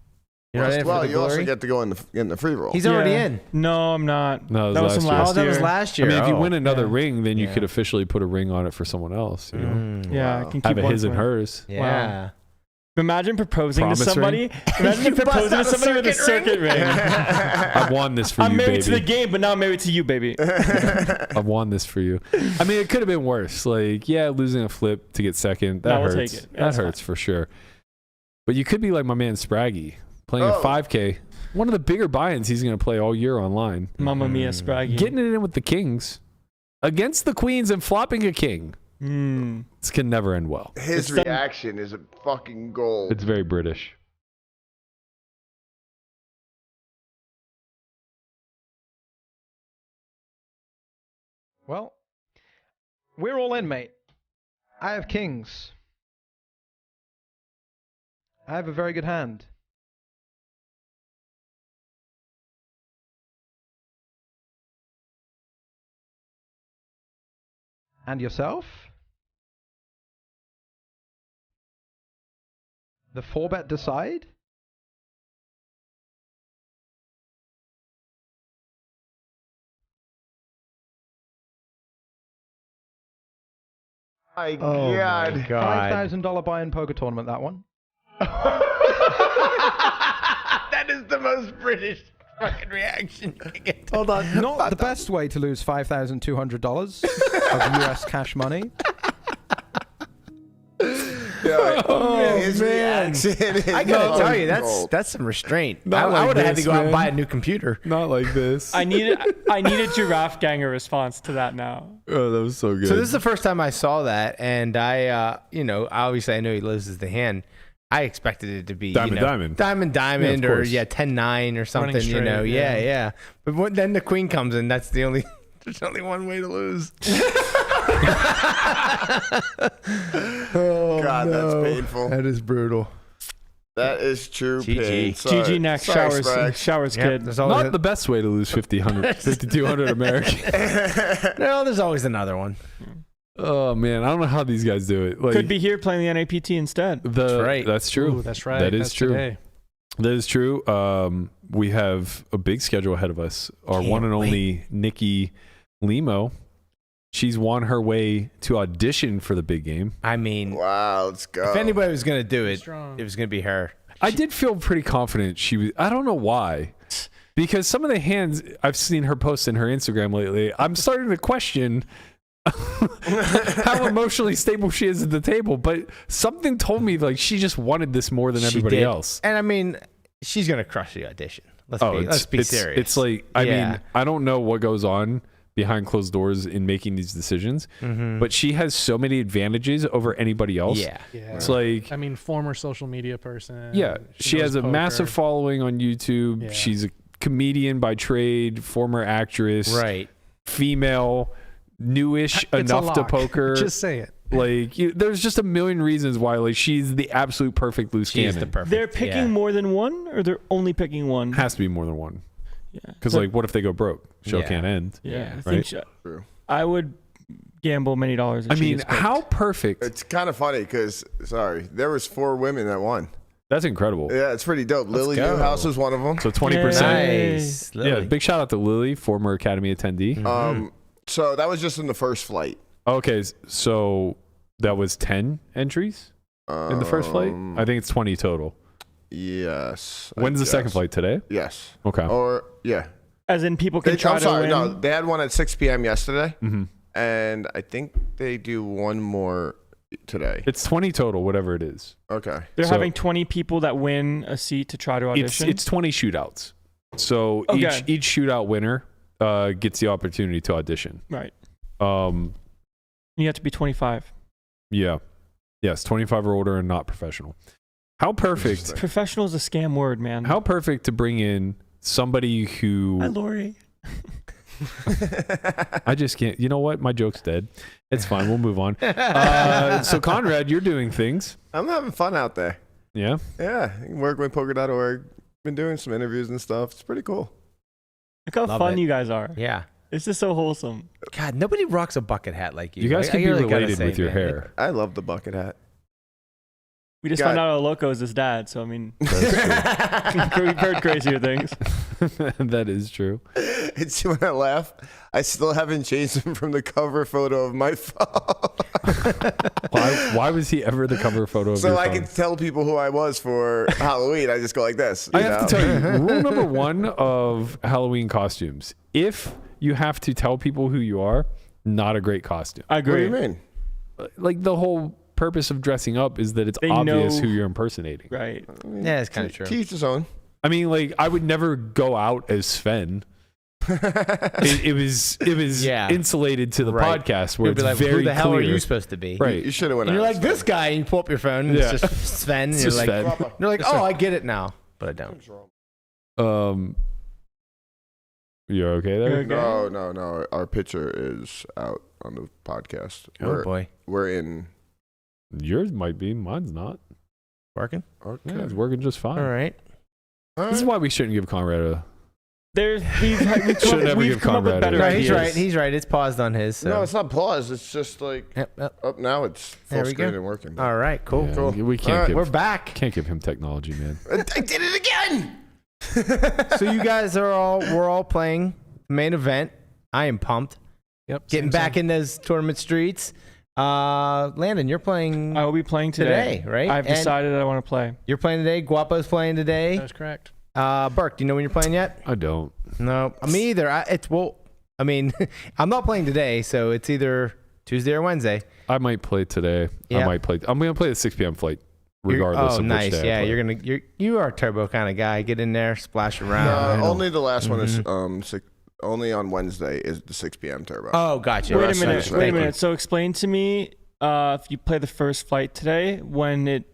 Well, you also get to go in the free roll. He's already in. No, I'm not. No, that was from last year. That was last year. I mean, if you win another ring, then you could officially put a ring on it for someone else. You know? Yeah, I can keep have it one his and hers. Yeah. Wow. Imagine proposing to somebody. Ring? Imagine proposing to somebody with a circuit ring. I won this for you, baby. I'm married to the baby. game, but now I'm married to you, baby. I won this for you. I mean, it could have been worse. Like, yeah, losing a flip to get second, that hurts. We'll take it. Yeah, that hurts for sure. But you could be like my man Spraggy, playing a 5K. One of the bigger buy-ins he's going to play all year online. Mamma mia, Spraggy. Getting it in with the Kings. Against the Queens and flopping a king. This can never end well. His reaction is a fucking gold. It's very British. Well, we're all in, mate. I have kings. I have a very good hand. And yourself? The 4-bet decide? My Oh God. my God. $5,000 buy-in poker tournament, that one. That is the most British fucking reaction you can get. Hold on. Not the best way to lose $5,200 of US cash money. Oh, his reaction is I gotta tell you, gold. that's some restraint. Not I like would have had to this, go out and man. buy a new computer. Not like this. I need a giraffe ganger response to that now. Oh, that was so good. So this is the first time I saw that, and I, obviously I know he loses the hand. I expected it to be Diamond. diamond, Yeah, of or course. 10-9 or something. straight, yeah. But then the queen comes in. That's the only. There's only one way to lose. Oh, God, that's painful. That is brutal. That is true GG. pain. Sorry. GG next. Sorry, Showers, Spragg. kid. There's always Not the best way to lose 5,200 American. no, there's always another one. Oh man, I don't know how these guys do it. Like, Could be here playing the NAPT instead. That's right. That's true. Ooh, that's right. That is That's true. today. That is true. We have a big schedule ahead of us. Our Can't one and wait. only Nikki Limo. She's on her way to audition for the big game. I mean, Wow, let's go. if anybody was gonna do it, Strong. it was gonna be her. I did feel pretty confident she was. I don't know why. Because some of the hands I've seen her post in her Instagram lately, I'm starting to question how emotionally stable she is at the table. But something told me like she just wanted this more than She everybody did. else. And I mean, she's gonna crush the audition. Let's be serious. It's like, I mean, I don't know what goes on behind closed doors in making these decisions, but she has so many advantages over anybody else. yeah. Yeah. It's like, I mean, former social media person. yeah, she knows has a poker. massive following on YouTube. Yeah. She's a comedian by trade, former actress, Right. female, newish It's a enough to lock. poker. Just say it. Like, there's just a million reasons why like she's the absolute perfect loose She's cannon. the perfect. They're picking more than one, or they're only picking one. Has to be more than one. Yeah. Because But- like, what if they go broke? Show Yeah. can't end. yeah, I right? think True. I would gamble many dollars. If I she mean, gets picked. how perfect? It's kind of funny because, sorry, there was 4 women that won. That's incredible. Yeah, it's pretty dope. Lily go. Newhouse was one of them. So 20%. Nice. Yeah, Lily. big shout out to Lily, former Academy attendee. So that was just in the first flight. Okay, so that was 10 entries in the first flight? I think it's 20 total. Yes. When's the second Yes. flight? Today? Yes. Okay. Or, yeah. as in people can They, try I'm sorry, to win. no, they had one at 6 p.m. yesterday, Mhm. and I think they do one more today. It's 20 total, whatever it is. Okay. They're so- having 20 people that win a seat to try to audition. It's 20 shootouts. So Okay. each shootout winner gets the opportunity to audition. right. Um, You have to be 25. yeah. Yes, 25 or older and not professional. How perfect. Interesting. Professional is a scam word, man. How perfect to bring in somebody who Hi, Lori. I just can't. You know what? My joke's dead. It's fine. We'll move on. So Conrad, you're doing things. I'm having fun out there. Yeah. Yeah. Work with poker.org. Been doing some interviews and stuff. It's pretty cool. Look how Love fun it. you guys are. Yeah. It's just so wholesome. God, nobody rocks a bucket hat like you. You guys I can be really gotta related say, with your man. hair. I love the bucket hat. We just God. found out our loco is his dad, so I mean, we've heard crazier things. That is true. It's when I laugh, I still haven't changed him from the cover photo of my phone. Why was he ever the cover photo of So your I phone? can tell people who I was for Halloween. I just go like this. I you have know? to tell you, rule number one of Halloween costumes: if you have to tell people who you are, not a great costume. I What do agree. you mean? Like the whole purpose of dressing up is that it's They obvious know- who you're impersonating. Right. Yeah, it's kind of true. To each his own. I mean, like I would never go out as Sven. It was Yeah. insulated to the Right. podcast where You'd be it's like, very who the hell clear. are you supposed to be? Right. You should have went And you're out like, this guy, and you pull up your phone, and Yeah. it's just Sven, and It's you're just like, Sven. you're like, oh, I get it now, but I don't. You're okay there? You're okay. No. Our picture is out on the podcast. Oh boy, We're in. Yours might be. Mine's not. working. Okay. Yeah, it's working just fine. All right. All This is right. why we shouldn't give Conrad We've never give come up with Conrad better No, ideas. he's right. He's right. It's paused on his. So. No, it's not pause. It's just like up now. It's There full we screen go. and working. All right, cool. Yeah, Cool. We can't All right, give, We're back. can't give him technology, man. I did it again. So you guys we're all playing main event. I am pumped. Yep. Getting back in those tournament streets. Landon, you're playing I will be playing today. right? I've And decided I want to play. you're playing today. Guapo's playing today. That's correct. Burke, do you know when you're playing yet? I don't. No, me either. I'm not playing today, so it's either Tuesday or Wednesday. I might play today. Yeah. I might play. I'm gonna play the 6 p.m. flight, regardless of nice. which day. Yeah, I play. you are a turbo kind of guy. Get in there, splash around. Only the last one is only on Wednesday is the 6 p.m. turbo. Oh, gotcha. Wait a rest of minute. it's Wait a thank minute. So explain to me if you play the first flight today, when it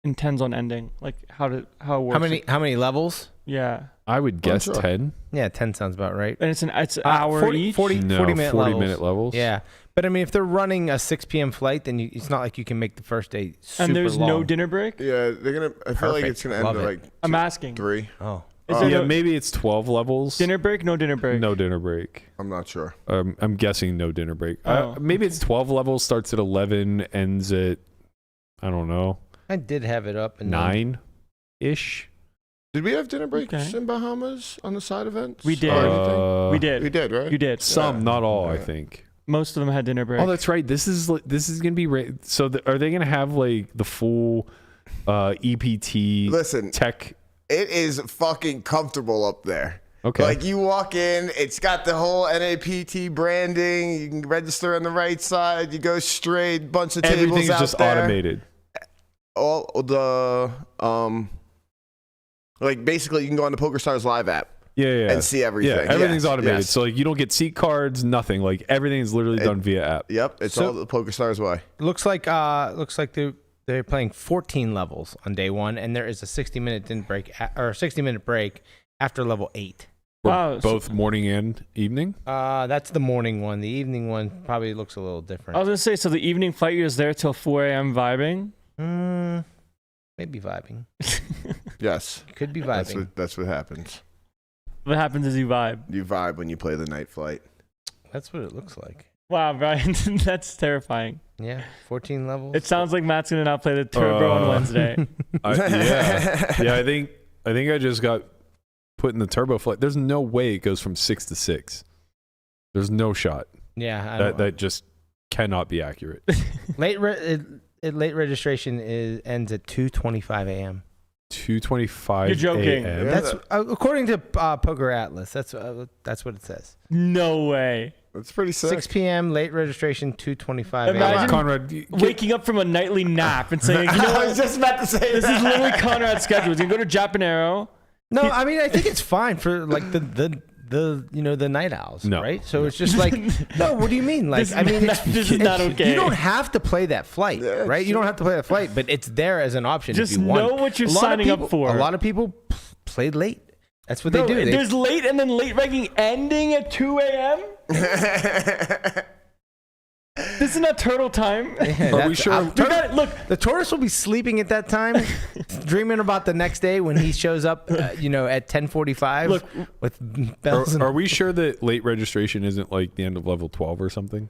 intends on ending, like how it works. How many levels? Yeah. I would guess sure. 10. Yeah, 10 sounds about right. And it's an hour 40, each. 40 No, 40-minute 40 levels. minute levels. Yeah. But I mean, if they're running a 6 p.m. flight, then it's not like you can make the first day super And there's no long. dinner break. Yeah, they're gonna. I feel like Perfect. it's gonna end Love at it. like I'm asking. 3. Oh. Is there Yeah, no maybe it's 12 levels. dinner break? No dinner break. No dinner break. I'm not sure. I'm guessing no dinner break. Oh. Maybe it's 12 levels, starts at 11, ends at, I don't know, I did have it up. And 9-ish. Did we have dinner breaks Okay. in Bahamas on the side events? We did. Or anything? We did. We did, right? You did. Some, Yeah. not all, I Yeah. think. Most of them had dinner break. Oh, that's right. This is gonna be so. Are they gonna have like the full EPT Listen, tech? it is fucking comfortable up there. Okay. Like you walk in, it's got the whole NAPT branding. You can register on the right side. You go straight, bunch of tables Everything's out just there. automated. All the like basically you can go on the PokerStars Live app Yeah. and see everything. Yeah, everything's Yes, automated. yes. So like you don't get seat cards, nothing. Like everything's literally done via app. Yep, it's So- all the PokerStars way. looks like they're playing 14 levels on day 1, and there is a 60-minute dinner break or 60-minute break after level 8. Wow. Both morning and evening. That's the morning one. The evening one probably looks a little different. I was gonna say, so the evening flight, you're just there till 4 a.m. vibing. Maybe vibing. Yes, Could be vibing. that's what happens. What happens is you vibe. You vibe when you play the night flight. That's what it looks like. Wow, Brian, that's terrifying. Yeah, 14 levels. It sounds like Matt's gonna not play the turbo on Wednesday. Yeah. I think I just got put in the turbo flight. There's no way it goes from 6 to 6. There's no shot. Yeah, That just cannot be accurate. late registration ends at 2:25 a.m. 2:25. You're joking. a.m. That's according to Poker Atlas. That's what it says. No way. That's pretty sick. 6 p.m. late registration, 2:25 a.m. Imagine Conrad, waking up from a nightly nap and saying, you know I what? was just about to say This is literally Conrad's schedule. He's gonna go to Japanero. No, I mean I think it's fine for like the night owls, No. right? So it's just like no. What do you mean? Like This I mean, this is not okay. You don't have to play that flight, Yeah, right? You don't have to play that flight, but it's there as an option. Just if you want. know what you're A lot of signing up people- for. A lot of people played late. That's what Bro, they do. there's late and then late ranking ending at 2 a.m. This is not turtle time. Are we sure? Look, The tourist will be sleeping at that time, dreaming about the next day when he shows up, at 10:45 Look, with bells. Are we sure that late registration isn't like the end of level 12 or something?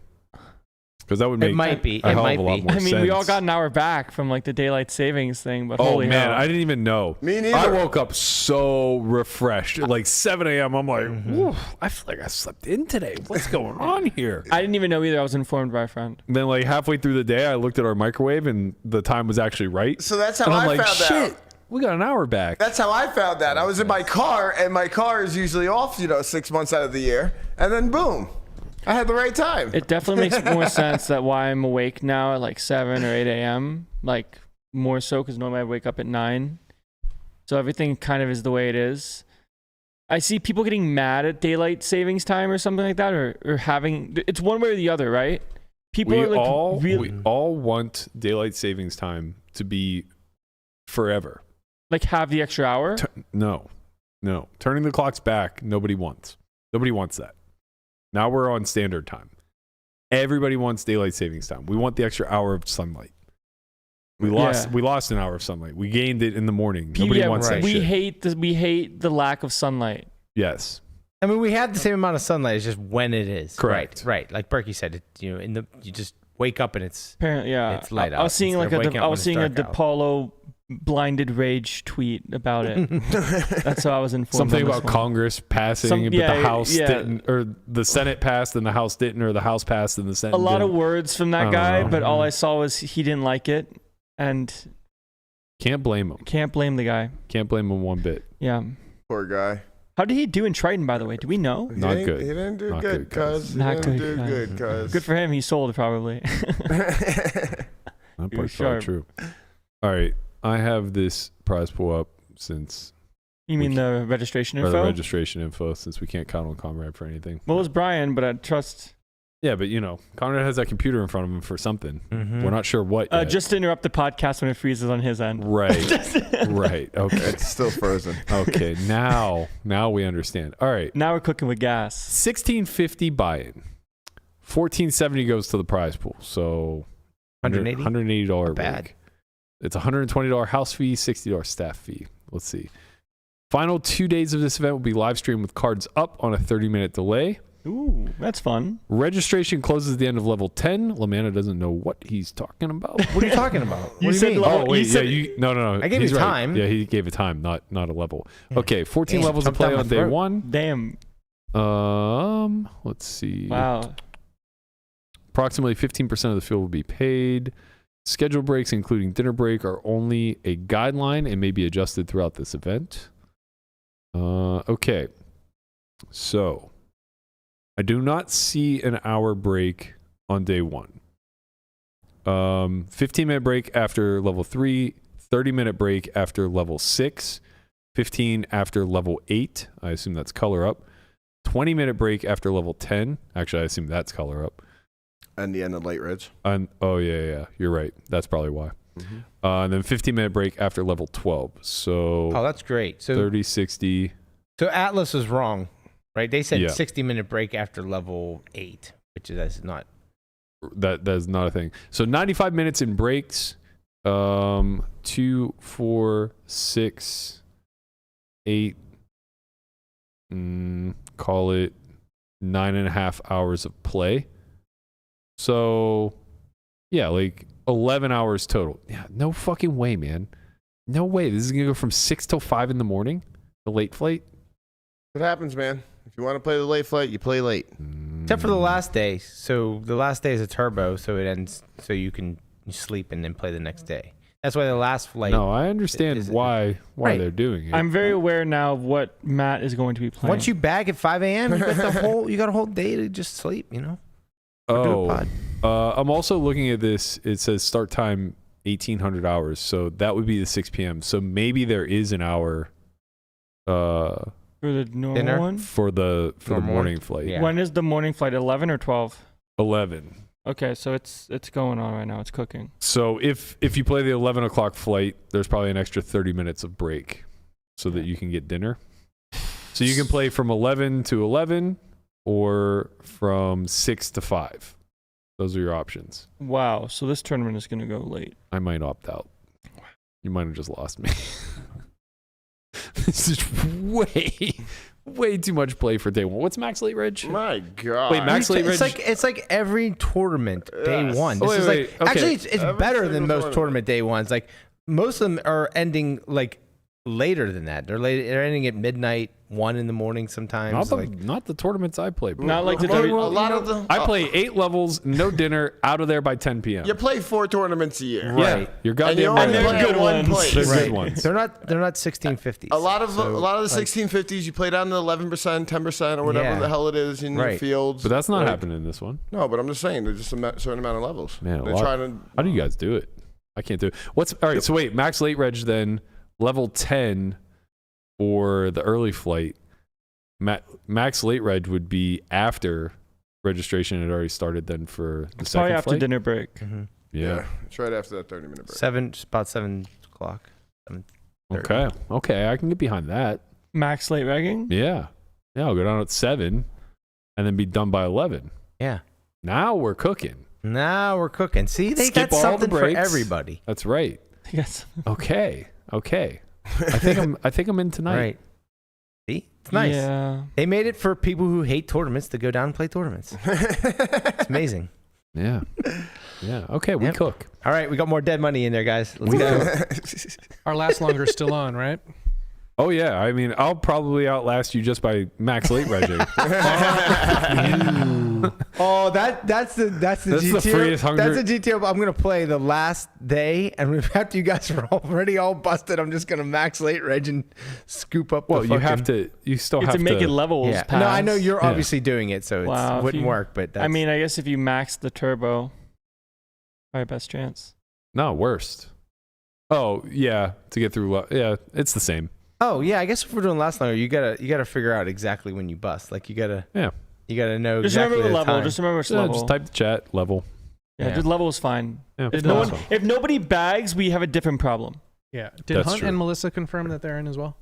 Because that would make might be. a It hell might of a lot be. more I mean, sense. we all got an hour back from like the daylight savings thing, but Oh holy man, hell. I didn't even know. Me neither. I woke up so refreshed. Like 7 a.m. I'm like, "Whew, I feel like I slept in today. What's going on here? I didn't even know either. I was informed by a friend. And then like halfway through the day, I looked at our microwave and the time was actually right. So that's how And I'm I like, found shit, out. we got an hour back. That's how I found that. I was in my car, and my car is usually off, 6 months out of the year, and then boom, I had the right time. It definitely makes more sense that why I'm awake now at like 7 or 8 a.m. Like more so because normally I wake up at 9. So everything kind of is the way it is. I see people getting mad at daylight savings time or something like that, or having it's one way or the other, right? People are like we all want daylight savings time to be forever. like have the extra hour. No. Turning the clocks back, nobody wants. Nobody wants that. Now we're on standard time. Everybody wants daylight savings time. We want the extra hour of sunlight. We lost an hour of sunlight. We gained it in the morning. Nobody wants that We shit. hate we hate the lack of sunlight. Yes. I mean, we have the same amount of sunlight. It's just when it is. Correct. Right. Like Berkey said, you just wake up and it's Apparently, yeah. it's light out. I was seeing instead of waking up when it's a dark out. DePaulo blinded rage tweet about it. That's how I was informed. Something on this about one. Congress passing, but the House didn't, or the Senate passed and the House didn't, or the House passed and the Senate A lot didn't. of words from that guy, but all I saw was he didn't like it, and Can't blame him. can't blame the guy. Can't blame him one bit. Yeah. Poor guy. How did he do in Triton, by the way? Do we know? He Not didn't- good. He didn't do Not good, good, cuz. cuz. He Not didn't good, do good, cuz. Good for him. He sold probably. That He was part's sharp. probably true. All right. I have this prize pool up since You mean the registration or info? the registration info since we can't count on Conrad for anything. Well, it was Brian, but I trust. Yeah, but Conrad has that computer in front of him for something. Mhm. We're not sure what yet. Just to interrupt the podcast when it freezes on his end. Right. Right. Okay. It's still frozen. Okay. Now we understand. All right. Now we're cooking with gas. 1650 buy-in. 1470 goes to the prize pool. So $180 Not bad. break. It's $120 house fee, $60 staff fee. Let's see. Final 2 days of this event will be live streamed with cards up on a 30-minute delay. Ooh, that's fun. Registration closes at the end of level 10. Lamana doesn't know what he's talking about. What are you talking about? What do you said mean? level- Oh wait, you said- no. I gave he's you right. time. Yeah, he gave a time, not a level. Yeah. Okay, 14 Damn, levels of jumped play down on my day throat. 1. Damn. Let's see. Wow. Approximately 15% of the field will be paid. Schedule breaks, including dinner break, are only a guideline and may be adjusted throughout this event. Okay. So, I do not see an hour break on day 1. 15-minute break after level 3, 30-minute break after level 6, 15 after level 8. I assume that's color up. 20-minute break after level 10. Actually, I assume that's color up. And the end of late ridge. Oh, yeah. You're right. That's probably why. And then 15-minute break after level 12. So Oh, that's great. So 30, 60. So Atlas was wrong, right? They said Yeah. 60-minute break after level 8, which is not. That's not a thing. So 95 minutes in breaks. 2, 4, 6, 8. Call it 9.5 hours of play. So, yeah, like 11 hours total. Yeah, no fucking way, man. No way. This is going to go from 6 till 5 in the morning, the late flight. What happens, man? If you want to play the late flight, you play late. Except for the last day. So the last day is a turbo, so it ends so you can sleep and then play the next day. That's why the last flight. No, I understand why Right. they're doing it. I'm very aware now of what Matt is going to be playing. Once you bag at 5 a.m., you got a whole day to just sleep, Or do a pod. I'm also looking at this. It says start time 1800 hours, so that would be the 6 p.m. So maybe there is an hour for the normal Dinner? one? for the Normal morning one? flight. Yeah. When is the morning flight? 11 or 12? 11. Okay, so it's going on right now. It's cooking. So if you play the 11 o'clock flight, there's probably an extra 30 minutes of break so that you can get dinner. So you can play from 11 to 11 or from 6 to 5. Those are your options. Wow. So this tournament is going to go late. I might opt out. You might have just lost me. This is way too much play for day 1. What's max late reg? My God. Wait, max late reg? It's like every tournament day Yes. one. Oh, This is wait, like okay. actually it's Every better than single most tournament day ones. Like most of them are ending like later than that. They're ending at midnight, 1 in the morning sometimes. Not the tournaments I play, bro. Not like the Well, W- a lot of them. I play 8 levels, no dinner, out of there by 10 p.m. You play 4 tournaments a year. Yeah, Right. you're And you goddamn only right. play good at one ones. place. They're Right. good ones. They're not 1650s. A lot of So, the like, 1650s, you play down to 11%, 10%, or whatever Yeah. the hell it is in your Right. fields. But that's not Like, happening in this one. No, but I'm just saying there's just a certain amount of levels. Man, a they're lot. trying to. How do you guys do it? I can't do it. All right, so wait, max late reg then, level 10 for the early flight. Max late reg would be after registration had already started then for the It's second probably after flight. dinner break. mhm. Yeah. It's right after that 30-minute break. About 7 o'clock. 7:30. Okay, I can get behind that. Max late regging? Yeah. Yeah, I'll go down at 7 and then be done by 11. Yeah. Now we're cooking. Now we're cooking. See, they Skip got all the something for breaks. everybody. That's right. Yes. Okay. I think I'm in tonight. Right. See? It's nice. Yeah. They made it for people who hate tournaments to go down and play tournaments. It's amazing. Yeah. Yeah. Okay, we cook. All right, we got more dead money in there, guys. Let's go. Our last longer is still on, right? Oh yeah, I mean, I'll probably outlast you just by max late regging. Oh, that's the GTO. The freest hunger. That's the GTO. I'm gonna play the last day, and after you guys are already all busted, I'm just gonna max late reg and scoop up. Well, the you have to. You still have to make it levels. Yeah. Pass. No, I know you're obviously doing it, so it wouldn't work. But that's, I mean, I guess if you max the turbo, probably best chance. No, worst. Oh yeah, to get through. Yeah, it's the same. oh yeah, I guess if we're doing last longer, you gotta figure out exactly when you bust. Like you gotta know Just exactly remember the level. time. Just remember which Yeah, level. just type the chat level. Yeah, just level is fine. Yeah, If nobody bags, we have a different problem. Yeah. Did That's Hunt true. and Melissa confirm that they're in as well?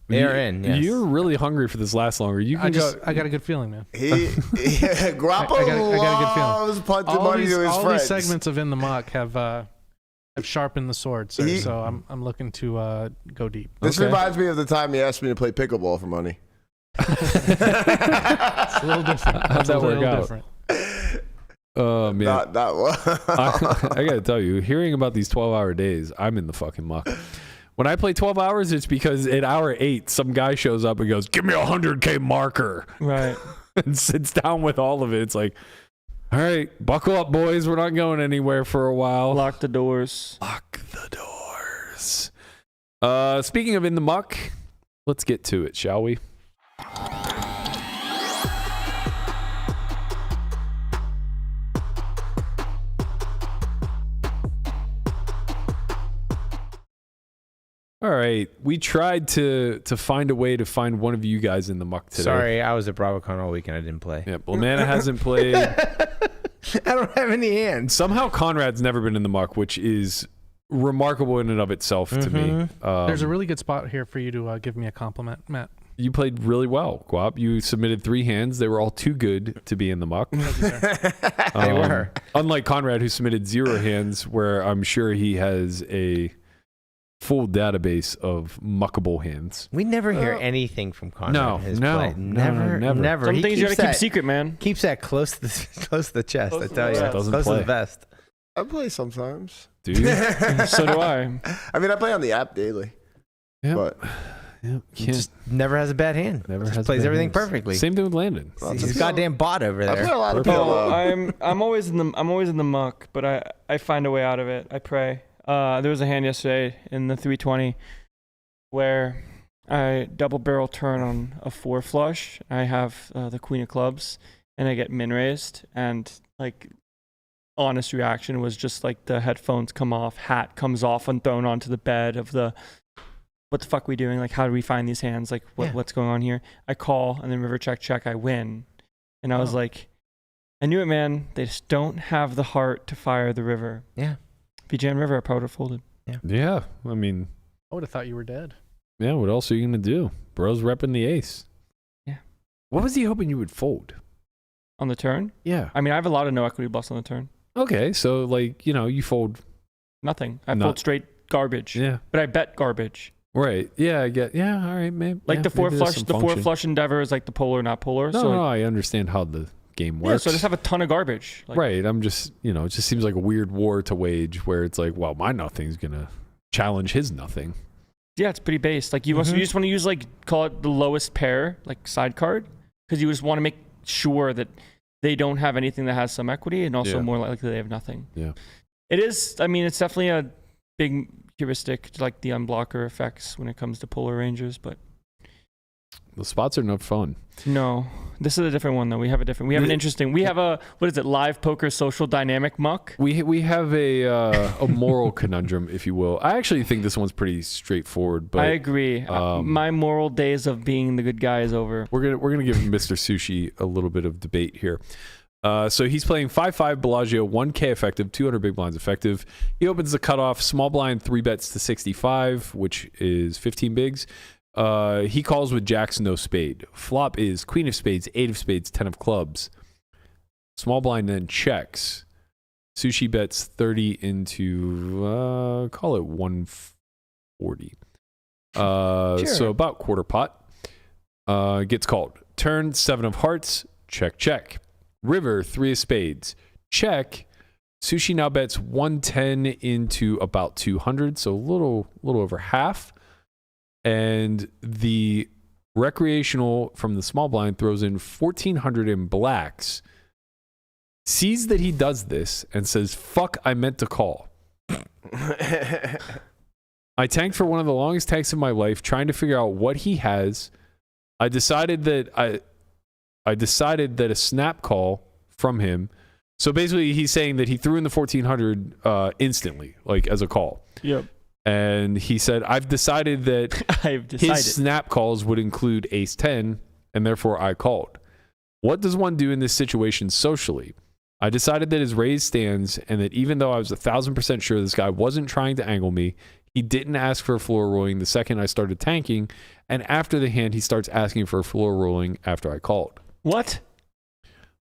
They are in. Yes. You're really hungry for this last longer. You can I got a good feeling, man. Grappo I got a good feeling. loves punching All money to his these friends. segments of In the Muck have sharpened the sword, sir, so I'm looking to go deep. This reminds me of the time he asked me to play pickleball for money. It's a little different. How'd that It's a work little out? different. Oh man, Not one. I gotta tell you, hearing about these 12-hour days, I'm in the fucking muck. When I play 12 hours, it's because at hour 8, some guy shows up and goes, "Give me a 100K marker," Right. and sits down with all of it. It's like, all right, buckle up, boys. We're not going anywhere for a while. Lock the doors. Lock the doors. Speaking of in the muck, let's get to it, shall we? All right, we tried to find a way to find one of you guys in the muck today. Sorry, I was at BravoCon all weekend. I didn't play. Yeah, Lamana hasn't played. I don't have any hands. Somehow Conrad's never been in the muck, which is remarkable in and of itself to me. There's a really good spot here for you to give me a compliment, Matt. You played really well, Guap. You submitted 3 hands. They were all too good to be in the muck. They were. Unlike Conrad, who submitted 0 hands, where I'm sure he has a full database of muckable hands. We never hear anything from Conrad. No, in his no, play. no, Never. never. Some He things you keeps gotta keep that- secret, man. Keeps that close to the chest. Close I to tell the you, vest. Doesn't close to play. the vest. I play sometimes. Do you? So do I. I mean, I play on the app daily. Yeah. But Yeah, He just never has a bad hand. never Just has plays bad everything hands. perfectly. Same thing with Landon. He's a goddamn bot over I play there. a lot of Perfect. pillow. I'm always in the muck, but I find a way out of it. I pray. There was a hand yesterday in the 320 where I double barrel turn on a 4 flush. I have the queen of clubs and I get min raised, and like honest reaction was just like the headphones come off, hat comes off and thrown onto the bed of the what the fuck are we doing? Like, how do we find these hands? Like, what's going on here? I call, and then river check, I win. And I was like, I knew it, man. They just don't have the heart to fire the river. Yeah. If you jam river, I probably would have folded. Yeah, I mean, I would have thought you were dead. yeah, what else are you going to do? Bro's repping the ace. Yeah. What was he hoping you would fold? On the turn? Yeah. I mean, I have a lot of no equity bluffs on the turn. Okay, so, like, you fold. Nothing. I fold straight garbage. Yeah. But I bet garbage. Right. Yeah, I get. Yeah, all right, maybe. Like the 4 maybe there's flush, some the 4 function. flush endeavor is like the polar, not polar. No, so no, I understand how the game yeah, works. so I just have a ton of garbage. Like, Right. I'm just, it just seems like a weird war to wage where it's like, well, my nothing's going to challenge his nothing. Yeah, it's pretty based. Like you just want to use call it the lowest pair, like side card, because you just want to make sure that they don't have anything that has some equity, and also more likely they have nothing. Yeah. It is. I mean, it's definitely a big heuristic, like the unblocker effects when it comes to polar rangers, but The spots are no fun. no, this is a different one though. We have an interesting. We have a live poker social dynamic muck. We have a moral conundrum, if you will. I actually think this one's pretty straightforward, but I agree. My moral days of being the good guy is over. we're gonna give Mr. Sushi a little bit of debate here. So he's playing 5-5 Bellagio, 1K effective, 200 big blinds effective. He opens the cutoff, small blind, 3 bets to 65, which is 15 bigs. He calls with jacks, no spade. Flop is queen of spades, 8 of spades, 10 of clubs. Small blind then checks. Sushi bets 30 into, call it 140. Sure. So about quarter pot. Gets called. Turn 7 of hearts. Check, check. River 3 of spades. Check. Sushi now bets 110 into about 200, so a little over half. And the recreational from the small blind throws in 1,400 in blacks. Sees that he does this and says, "Fuck, I meant to call." I tanked for one of the longest tanks of my life, trying to figure out what he has. I decided that a snap call from him. So basically, he's saying that he threw in the 1,400 instantly, like as a call. Yep. And he said, I've decided that his snap calls would include ace 10, and therefore I called. What does one do in this situation socially? I decided that his raise stands, and that even though I was 1,000% sure this guy wasn't trying to angle me, he didn't ask for a floor rolling the second I started tanking, and after the hand, he starts asking for a floor rolling after I called. What?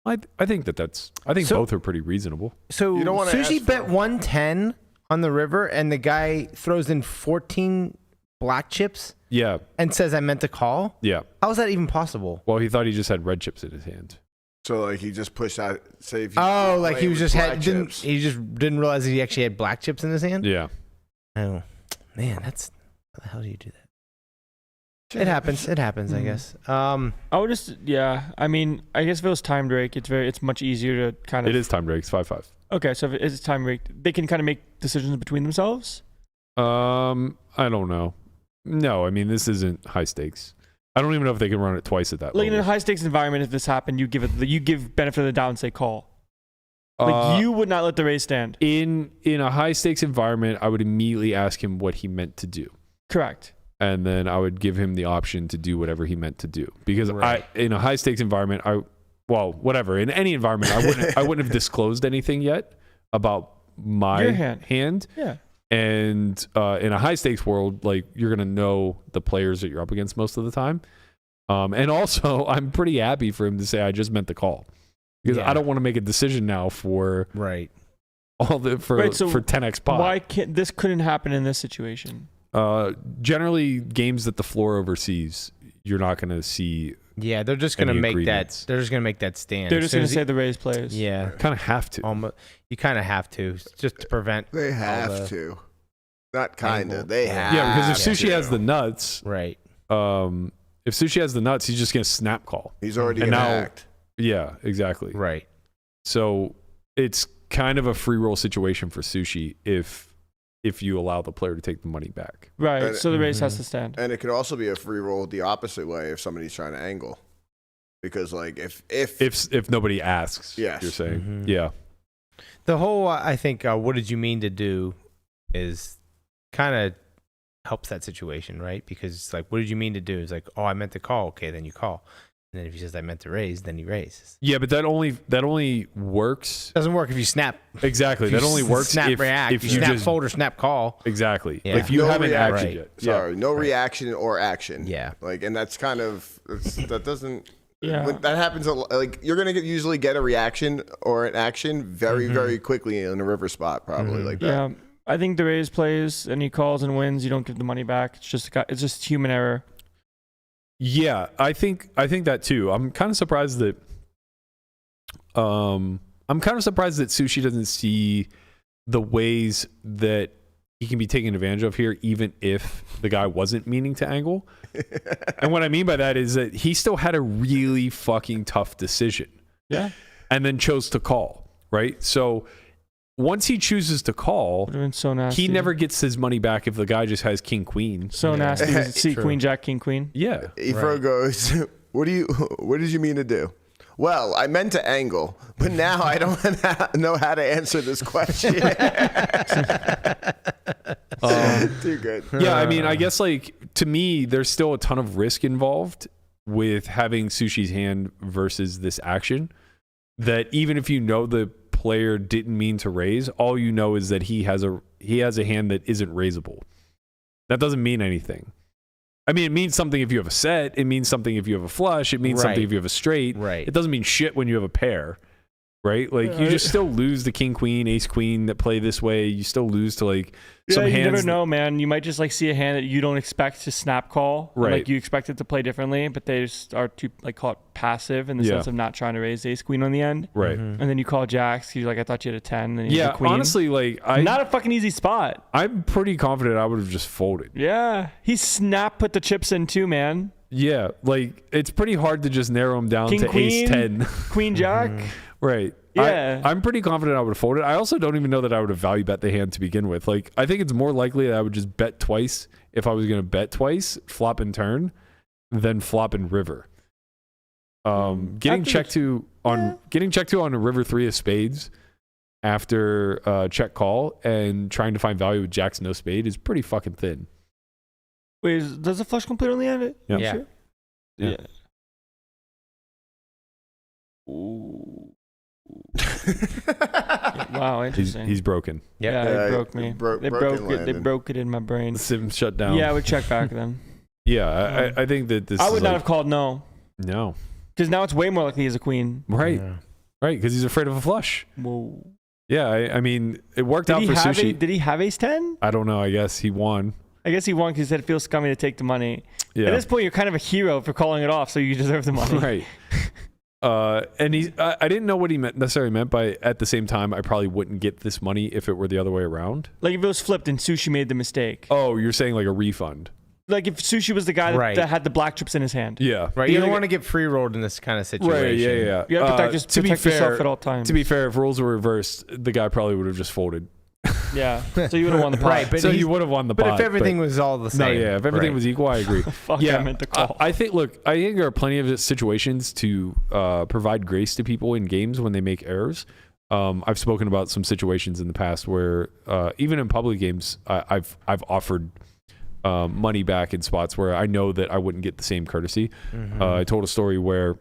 I think both are pretty reasonable. So You don't wanna Sushi ask bet for- 110 on the river, and the guy throws in 14 black chips Yeah, and says, "I meant to call." yeah. How is that even possible? Well, he thought he just had red chips in his hand. So like he just pushed out. Say if you Oh, like play he was with just black didn't chips. he just didn't realize that he actually had black chips in his hand? Yeah. Oh, man, how the hell do you do that? It happens. It happens, I guess. I would just, I mean, I guess if it was timed rake, it's much easier to kind of. It is time breaks, 5-5. Okay, so if it's time rake, they can kind of make decisions between themselves. I don't know. No, I mean, this isn't high stakes. I don't even know if they can run it twice at that Like in a level. high stakes environment, if this happened, you give benefit of the doubt and say call. Like you would not let the raise stand. In a high stakes environment, I would immediately ask him what he meant to do. Correct. And then I would give him the option to do whatever he meant to do. Because Right. in a high stakes environment, whatever. In any environment, I wouldn't have disclosed anything yet about my Your hand. Yeah. And in a high stakes world, like you're gonna know the players that you're up against most of the time. And also, I'm pretty happy for him to say I just meant the call, because I don't want to make a decision now for all the for 10x pot. Why can't this couldn't happen in this situation? Generally, games that the floor oversees, you're not going to see. Yeah, they're just gonna any make agreements. that. They're just gonna make that stand. They're just As soon going as to say the raise plays. Yeah, Kind of have to. almost. You kind of have to, just to prevent. They all have the- to. Not kind Angle. of. They have. Yeah, because if Sushi to. has the nuts, Right. if Sushi has the nuts, he's just going to snap call. He's already And gonna now- act. Yeah, exactly. Right. So it's kind of a free roll situation for Sushi if you allow the player to take the money back. Right. And- So the raise has to stand. And it could also be a free roll the opposite way if somebody's trying to angle. Because like if nobody asks, Yes. you're saying, Mhm. yeah. The whole, I think, what did you mean to do, is kind of helps that situation, right? Because it's like, what did you mean to do? It's like, oh, I meant to call. Okay, then you call. And then if he says I meant to raise, then he raises. Yeah, but that only works. Doesn't work if you snap. Exactly. If That you only works snap if react. if you you snap just fold or snap call. exactly. Yeah. If you No haven't reaction. acted Right. yet. sorry, no Right. reaction or action. Yeah. Like, and that's kind of that doesn't. Yeah. When that happens, like you're gonna usually get a reaction or an action very, very quickly in a river spot, probably like that. Yeah. I think the raise plays and he calls and wins. You don't give the money back. It's just human error. Yeah, I think that too. I'm kind of surprised that Sushi doesn't see the ways that he can be taken advantage of here, even if the guy wasn't meaning to angle. And what I mean by that is that he still had a really fucking tough decision. Yeah. And then chose to call, right? So once he chooses to call, Would have been so nasty. he never gets his money back if the guy just has king queen. So nasty. See True. queen jack king queen. Yeah. Efro goes, what did you mean to do? Well, I meant to angle, but now I don't know how to answer this question. Too good. Yeah, I mean, I guess like to me, there's still a ton of risk involved with having Sushi's hand versus this action. That even if you know the player didn't mean to raise, all you know is that he has a hand that isn't raisable. That doesn't mean anything. I mean, it means something if you have a set. It means something if you have a flush. It means something Right. if you have a straight. Right. It doesn't mean shit when you have a pair. right? Like you just still lose the king queen, ace queen that play this way. You still lose to like some hands. You never know, man. You might just like see a hand that you don't expect to snap call. Right. Like you expect it to play differently, but they just are too like call it passive in the sense of not trying to raise ace queen on the end. Right. And then you call jacks. You're like, I thought you had a 10. And you had a queen. Honestly, like not a fucking easy spot. I'm pretty confident I would have just folded. Yeah. He put the chips in too, man. Yeah, like it's pretty hard to just narrow them down King, to queen, ace 10. Queen jack. Right. Yeah. I'm pretty confident I would have folded. I also don't even know that I would have value bet the hand to begin with. Like I think it's more likely that I would just bet twice if I was going to bet twice, flop and turn, than flop and river. Getting checked to on a river 3 of spades after check call and trying to find value with jacks no spade is pretty fucking thin. Wait, does the flush complete on the end? Yeah. Sure? Yeah. Ooh. Wow, interesting. He's broken. Yeah, it broke me. They broke it in my brain. The sim shut down. Yeah, I would check back then. Yeah, I think that this. I would is not have called no. No. Because now it's way more likely he's a queen. Right. Yeah. Right, because he's afraid of a flush. Whoa. Yeah, I mean, it worked out for Sushi. Did he have ace 10? I don't know. I guess he won. I guess he won because he said it feels scummy to take the money. Yeah. At this point, you're kind of a hero for calling it off, so you deserve the money. Right. And I didn't know what he necessarily meant by at the same time, I probably wouldn't get this money if it were the other way around. Like if it was flipped and Sushi made the mistake. Oh, you're saying like a refund. Like if Sushi was the guy that had the black chips in his hand. Yeah. Right. You don't want to get free rolled in this kind of situation. Right. Yeah. You have to protect yourself at all times. To be fair, if roles were reversed, the guy probably would have just folded. Yeah. So you would have won the pot. Right. But so you would have won the pot. But if everything was all the same. No, yeah. If everything was equal, I agree. Fuck, yeah. I meant to call. I think there are plenty of situations to provide grace to people in games when they make errors. I've spoken about some situations in the past where even in public games, I've offered money back in spots where I know that I wouldn't get the same courtesy. I told a story where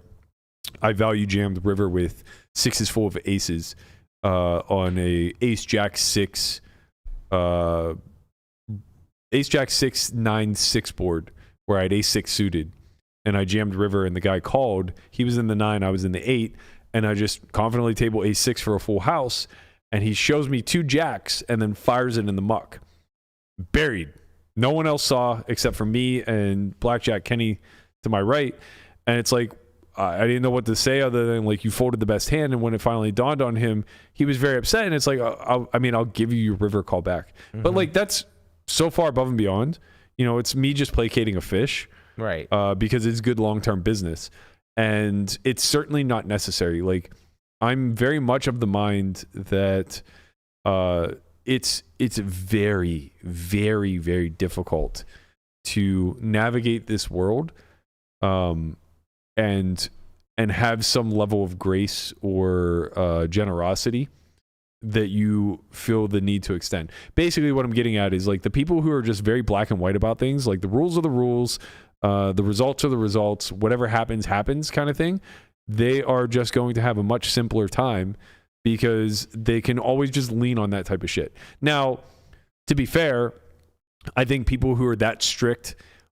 I value jammed river with sixes full of aces on a ace jack 6 9-6 board where I had ace 6 suited and I jammed river and the guy called. He was in the 9, I was in the 8, and I just confidently table ace 6 for a full house, and he shows me 2 jacks and then fires it in the muck. Buried. No one else saw except for me and Blackjack Kenny to my right. And it's like, I didn't know what to say other than like, you folded the best hand. And when it finally dawned on him, he was very upset. And it's like, I'll give you your river call back. But like, that's so far above and beyond. You know, it's me just placating a fish. Right. Because it's good long-term business. And it's certainly not necessary. Like, I'm very much of the mind that it's very, very, very difficult to navigate this world and have some level of grace or generosity that you feel the need to extend. Basically what I'm getting at is like the people who are just very black and white about things, like the rules are the rules, the results are the results, whatever happens kind of thing. They are just going to have a much simpler time because they can always just lean on that type of shit. Now, to be fair, I think people who are that strict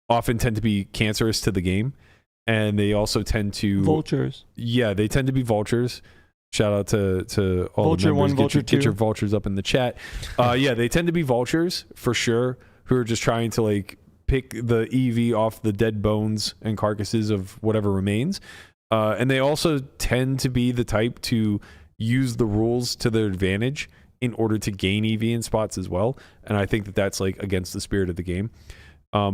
often tend to be cancerous to the game, and they also tend to vultures. Yeah, they tend to be vultures. Shout out to all Vulture the members. 1, Vulture 2. Get your vultures up in the chat. Yeah, they tend to be vultures for sure, who are just trying to like pick the EV off the dead bones and carcasses of whatever remains. And they also tend to be the type to use the rules to their advantage in order to gain EV in spots as well. And I think that that's like against the spirit of the game.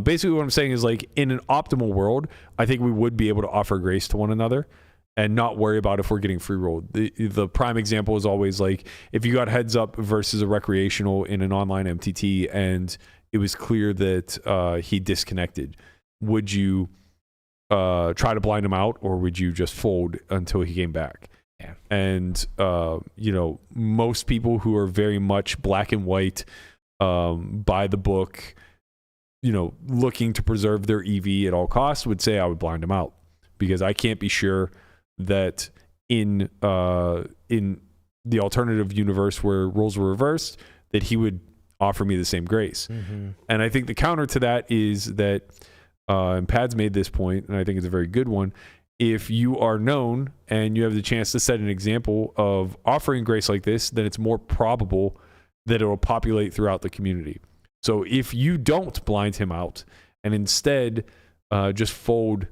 Basically what I'm saying is like in an optimal world, I think we would be able to offer grace to one another and not worry about if we're getting free rolled. The prime example is always like if you got heads up versus a recreational in an online MTT and it was clear that he disconnected, would you try to blind him out or would you just fold until he came back? Yeah. And you know, most people who are very much black and white, by the book, you know, looking to preserve their EV at all costs would say I would blind him out because I can't be sure that in the alternative universe where roles were reversed that he would offer me the same grace. And I think the counter to that is that and Pad's made this point, and I think it's a very good one, if you are known and you have the chance to set an example of offering grace like this, then it's more probable that it will populate throughout the community. So if you don't blind him out and instead just fold,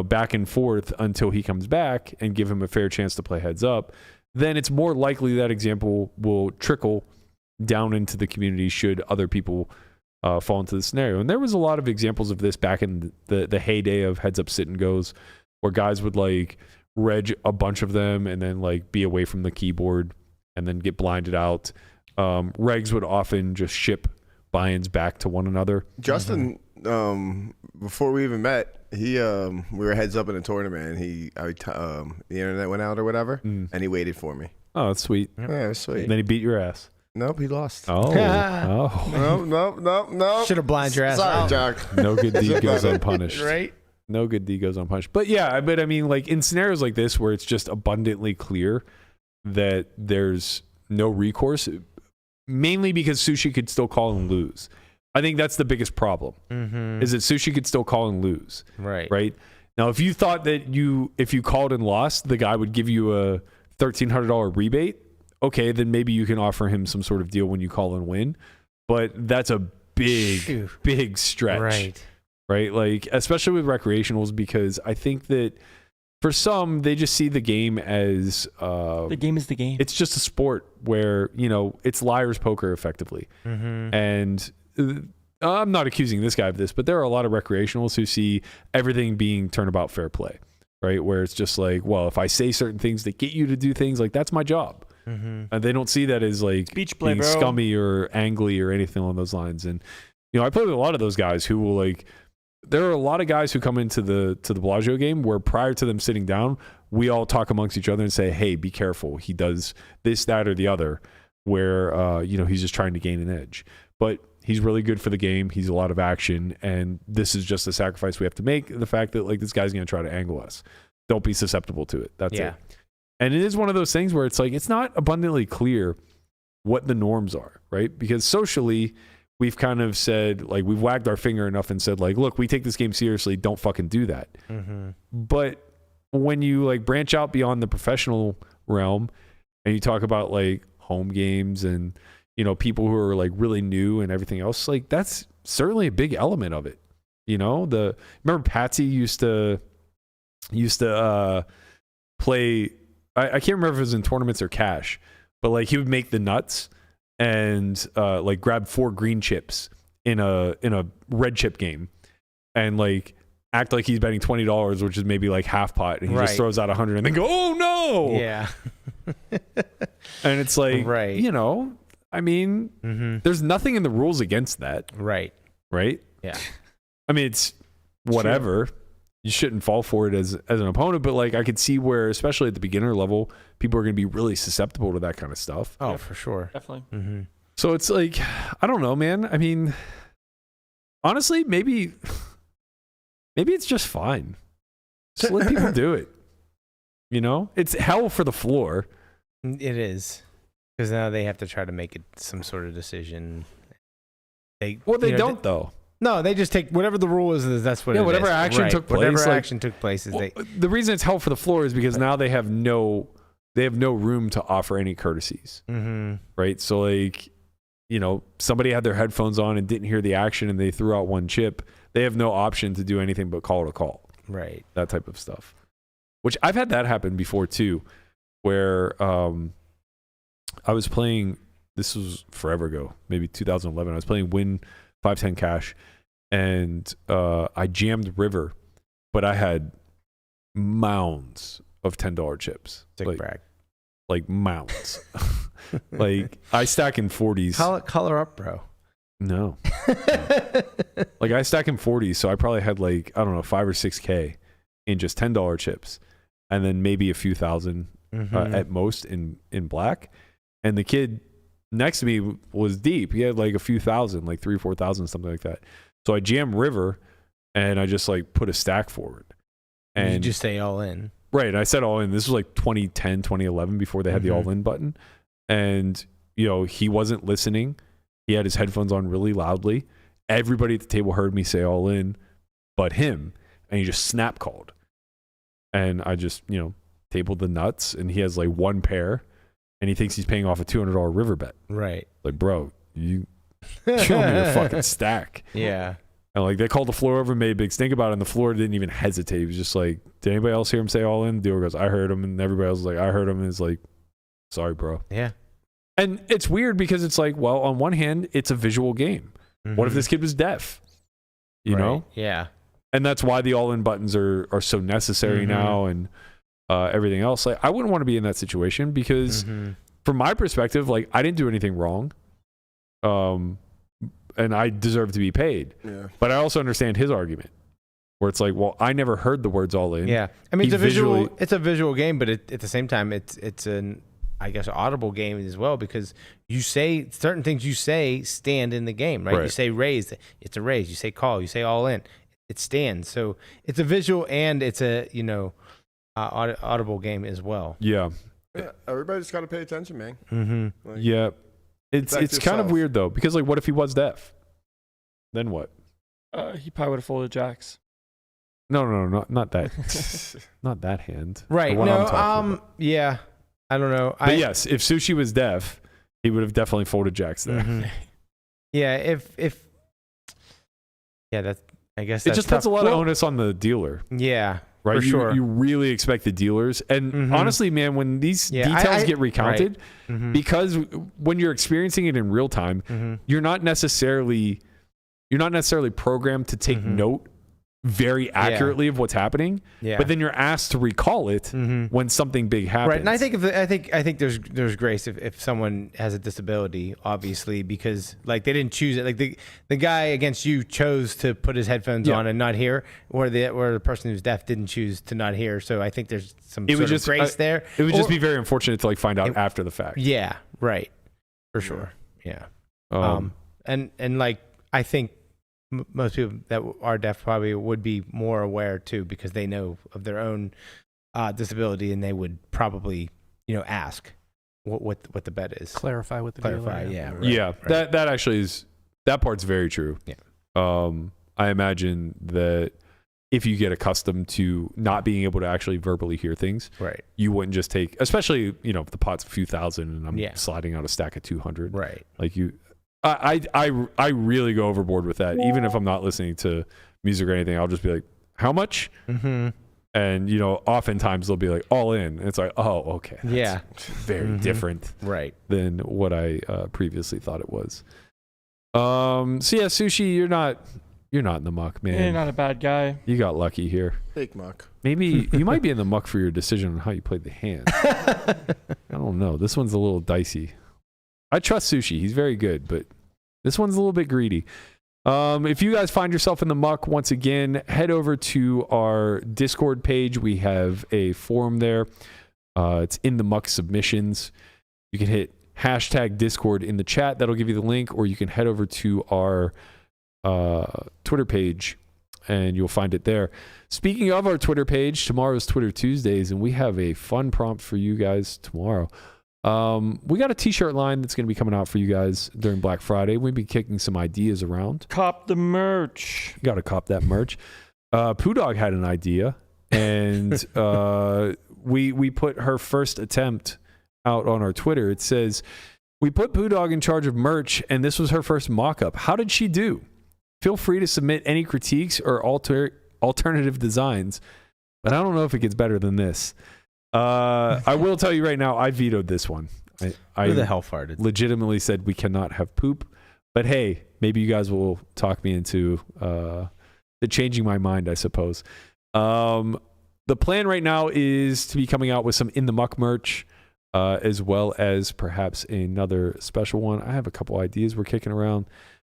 back and forth until he comes back and give him a fair chance to play heads up, then it's more likely that example will trickle down into the community should other people fall into the scenario. And there was a lot of examples of this back in the heyday of heads up sit and goes, where guys would like reg a bunch of them and then like be away from the keyboard and then get blinded out. Regs would often just ship buy-ins back to one another. Justin, before we even met, we were heads up in a tournament, and the internet went out or whatever, and he waited for me. Oh, that's sweet. Yeah, it was sweet. And then he beat your ass. Nope, he lost. Oh. No. Should have blinded your ass Sorry, out. Jack. No good deed goes unpunished. Right? No good deed goes unpunished. But yeah, I mean, like in scenarios like this where it's just abundantly clear that there's no recourse, mainly because Sushi could still call and lose. I think that's the biggest problem, is that Sushi could still call and lose. Right? Now, if you thought that if you called and lost, the guy would give you a $1,300 rebate, okay, then maybe you can offer him some sort of deal when you call and win. But that's a big stretch. Right? Like, especially with recreationals, because I think that for some, they just see the game as... the game is the game. It's just a sport where, it's liar's poker, effectively. And I'm not accusing this guy of this, but there are a lot of recreationals who see everything being turnabout fair play, right? Where it's just like, well, if I say certain things that get you to do things, like, that's my job. And they don't see that as like Beach play, being bro. scummy or angly or anything along those lines. And I play with a lot of those guys who will like. There are a lot of guys who come into the Bellagio game where prior to them sitting down, we all talk amongst each other and say, "Hey, be careful. He does this, that, or the other." Where he's just trying to gain an edge, but he's really good for the game. He's a lot of action, and this is just a sacrifice we have to make. The fact that like this guy's going to try to angle us. Don't be susceptible to it. That's it. And it is one of those things where it's like, it's not abundantly clear what the norms are, right? Because socially, we've kind of said, like, we've wagged our finger enough and said, like, look, we take this game seriously. Don't fucking do that. But when you, like, branch out beyond the professional realm and you talk about, like, home games and, people who are, like, really new and everything else, like, that's certainly a big element of it. Remember Patsy used to play... I can't remember if it was in tournaments or cash, but like he would make the nuts and like grab 4 green chips in a red chip game and like act like he's betting $20, which is maybe like half pot, and he just throws out 100 and then go, oh no. Yeah. And it's like, I mean, there's nothing in the rules against that. Right. Yeah. I mean, it's whatever. True. You shouldn't fall for it as an opponent, but like I could see where, especially at the beginner level, people are going to be really susceptible to that kind of stuff. Oh, for sure. Definitely. So it's like, I don't know, man. I mean, honestly, maybe it's just fine. Just let people do it. It's hell for the floor. It is. Because now they have to try to make it some sort of decision. They don't though. No, they just take whatever the rule is. That's what. Yeah, it whatever is. action took place. Whatever action took place is the reason it's hell for the floor is because now they have no room to offer any courtesies. Right. So like, somebody had their headphones on and didn't hear the action and they threw out 1 chip. They have no option to do anything but call it a call. Right. That type of stuff. Which I've had that happen before too, where I was playing. This was forever ago, maybe 2011. I was playing Win 510 cash. And I jammed river, but I had mounds of $10 chips. Sick brag. Like mounds. Like I stack in 40s. Color up, bro. No. Like I stack in 40s, so I probably had like, I don't know, 5 or 6K in just $10 chips. And then maybe a few thousand at most in black. And the kid next to me was deep. He had like a few thousand, like 3,000 or 4,000, something like that. So I jammed river and I just like put a stack forward. And you just say all in. Right. And I said all in. This was like 2010, 2011 before they had the all in button. And, he wasn't listening. He had his headphones on really loudly. Everybody at the table heard me say all in but him. And he just snap called. and I just, tabled the nuts, and he has like one pair, and he thinks he's paying off a $200 river bet. Right. Like, bro, you show me your fucking stack. Yeah. And like they called the floor over, made a big stink about it, and the floor didn't even hesitate. He was just like, did anybody else hear him say all in? The dealer goes, I heard him, and everybody else was like, I heard him, and it's like, sorry, bro. Yeah. And it's weird because it's like, well, on one hand, it's a visual game. What if this kid was deaf? You know? Yeah. And that's why the all-in buttons are so necessary now, and everything else. Like, I wouldn't want to be in that situation because, from my perspective, like I didn't do anything wrong, and I deserve to be paid. Yeah. But I also understand his argument, where it's like, well, I never heard the words all in. Yeah. I mean, it's a visual game, but at the same time, it's an, I guess, audible game as well, because you say certain things you say stand in the game, right? You say raise, it's a raise. You say call, you say all in, it stands. So it's a visual and it's a, audible game as well. Yeah. Yeah, everybody's got to pay attention, man. Like, yeah. It's kind of weird though, because like, what if he was deaf? Then what? He probably would have folded jacks. No, not that, not that hand. Right. No. Yeah. I don't know. But yes, if Sushi was deaf, he would have definitely folded jacks there. Yeah. That's. I guess it just puts a lot of onus on the dealer. Yeah. Right. For sure. You really expect the dealers, and honestly, man, when these details get recounted, because when you're experiencing it in real time, you're not necessarily programmed to take note very accurately of what's happening. Yeah. But then you're asked to recall it when something big happens. Right. And I think there's grace if someone has a disability, obviously, because like they didn't choose it. Like the guy against you chose to put his headphones on and not hear, or the person who's deaf didn't choose to not hear. So I think there's some sort of grace there. It would just be very unfortunate to like find out after the fact. Yeah. Right. For sure. Yeah. And like I think most people that are deaf probably would be more aware too, because they know of their own disability, and they would probably ask what the bet is. Clarify with the dealer. Yeah. Right. That actually is, that part's very true. Yeah. I imagine that if you get accustomed to not being able to actually verbally hear things, right, you wouldn't just take, especially if the pot's a few thousand and I'm sliding out a stack of 200. Right. Like I really go overboard with that. Even if I'm not listening to music or anything, I'll just be like, how much? And oftentimes they'll be like all in. And it's like, oh, okay. That's very different, right, than what I previously thought it was. So yeah, Sushi, you're not in the muck, man. You're not a bad guy. You got lucky here. Fake muck. Maybe you might be in the muck for your decision on how you played the hand. I don't know. This one's a little dicey. I trust Sushi. He's very good, but this one's a little bit greedy. If you guys find yourself in the muck, once again, head over to our Discord page. We have a forum there. It's in the muck submissions. You can hit #Discord in the chat. That'll give you the link, or you can head over to our Twitter page and you'll find it there. Speaking of our Twitter page, tomorrow is Twitter Tuesdays, and we have a fun prompt for you guys tomorrow. We got a t-shirt line that's going to be coming out for you guys during Black Friday. We've been kicking some ideas around. Cop the merch. You got to cop that merch. Poo Dog had an idea, and we put her first attempt out on our Twitter. It says, we put Poo Dog in charge of merch, and this was her first mock-up. How did she do? Feel free to submit any critiques or alternative designs, but I don't know if it gets better than this. I will tell you right now, I vetoed this one. I Who the hell farted? Legitimately said we cannot have poop. But hey, maybe you guys will talk me into changing my mind, I suppose. The plan right now is to be coming out with some In the Muck merch, as well as perhaps another special one. I have a couple ideas we're kicking around.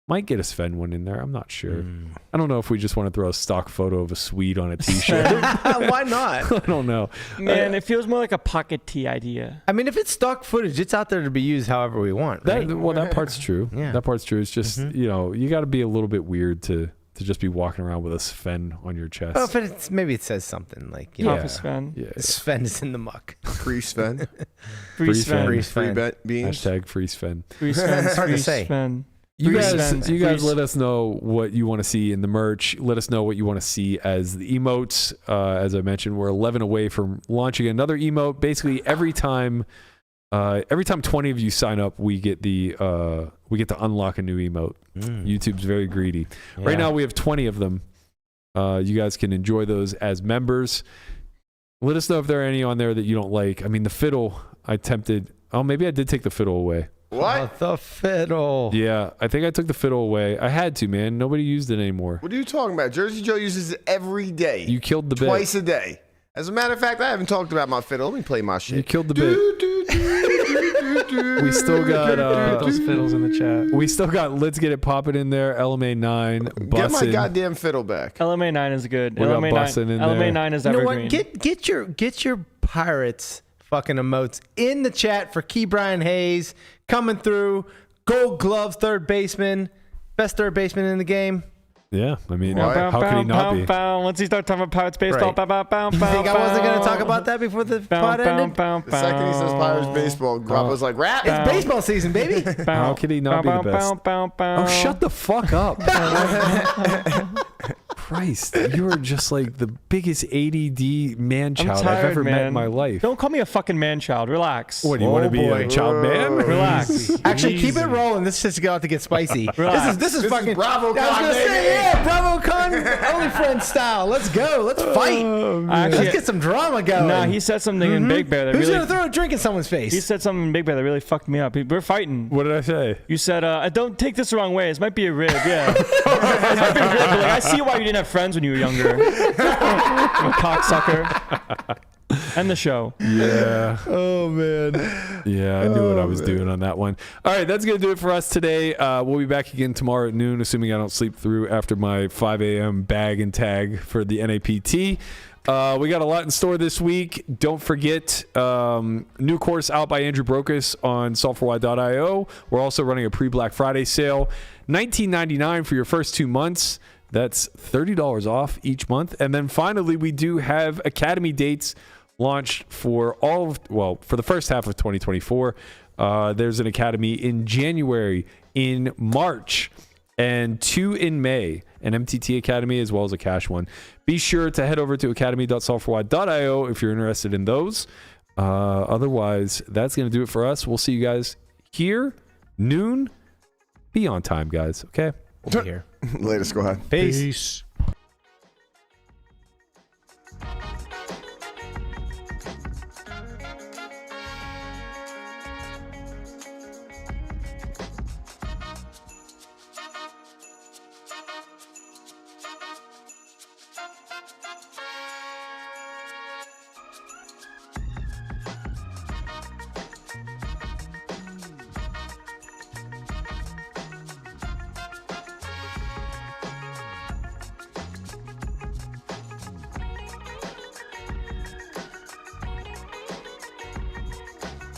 Might get a Sven one in there. I'm not sure. I don't know if we just want to throw a stock photo of a Swede on a t-shirt. Why not? I don't know. Man, it feels more like a pocket tee idea. I mean, if it's stock footage, it's out there to be used however we want. Right? That part's true. Yeah. That part's true. It's just, you got to be a little bit weird to just be walking around with a Sven on your chest. Oh, but maybe it says something like, Sven. Yeah. Sven is in the muck. Free Sven. Free Sven. Free beans. #free Sven. Free Sven. Hard to Free say. Sven. You Free guys, spends, you guys free- let us know what you want to see in the merch. Let us know what you want to see as the emotes. As I mentioned, we're 11 away from launching another emote. Basically, every time 20 of you sign up, we get to unlock a new emote. YouTube's very greedy. Yeah. Right now, we have 20 of them. You guys can enjoy those as members. Let us know if there are any on there that you don't like. I mean, the fiddle, I attempted. Oh, maybe I did take the fiddle away. What? The fiddle. Yeah, I think I took the fiddle away. I had to, man. Nobody used it anymore. What are you talking about? Jersey Joe uses it every day. You killed the bit. Twice a day. As a matter of fact, I haven't talked about my fiddle. Let me play my shit. You killed the bit. We still got those fiddles in the chat. we still got Let's Get It Poppin' in there. LMA 9 Get my bussin'. goddamn fiddle back. LMA 9 is good. We got LMA bussin' 9, in LMA there. 9 is You know evergreen. what? Get your Pirates fucking emotes in the chat for Key Brian Hayes coming through. Gold Glove, third baseman, best third baseman in the game. Yeah, I mean, Why? how could he not be? Once you start talking about Pirates baseball, Right. You think I wasn't going to talk about that before the pod ended? The second he says Pirates baseball, Guapo's like, rap. It's baseball season, baby. How could he not be the best? Oh, shut the fuck up. Christ, you are just like the biggest ADD man-child I've ever met in my life. Don't call me a fucking man-child. Relax. What, do you want to be boy. a child man? Relax. Actually, keep it rolling. This is about to get spicy. Relax. This is fucking Bravo I was Con, gonna say, baby. yeah, Bravo Con, only friend style. Let's go. Let's fight. Actually, Let's get some drama going. Nah, he said something in Big Bear that Who's really. gonna throw a drink in someone's face? He said something in Big Bear that really fucked me up. We're fighting. What did I say? You said, "Don't take this the wrong way. This might be a rib." Yeah. It might be a rib, but like, I see why you didn't have friends when you were younger. You cocksucker. End the show. Yeah. Oh man. Yeah, I knew what I was doing on that one. All right, that's going to do it for us today. We'll be back again tomorrow at noon, assuming I don't sleep through after my 5 a.m. bag and tag for the NAPT. We got a lot in store this week. Don't forget, new course out by Andrew Brokus on S4Y.io. We're also running a pre-Black Friday sale. $19.99 for your first 2 months. That's $30 off each month. And then finally, we do have Academy dates launched for for the first half of 2024. There's an Academy in January, in March, and 2 in May, an MTT Academy as well as a cash one. Be sure to head over to academy.softwarey.io if you're interested in those. Otherwise, that's going to do it for us. We'll see you guys here, noon. Be on time, guys, okay? Here. Latest, go ahead. Peace. Peace.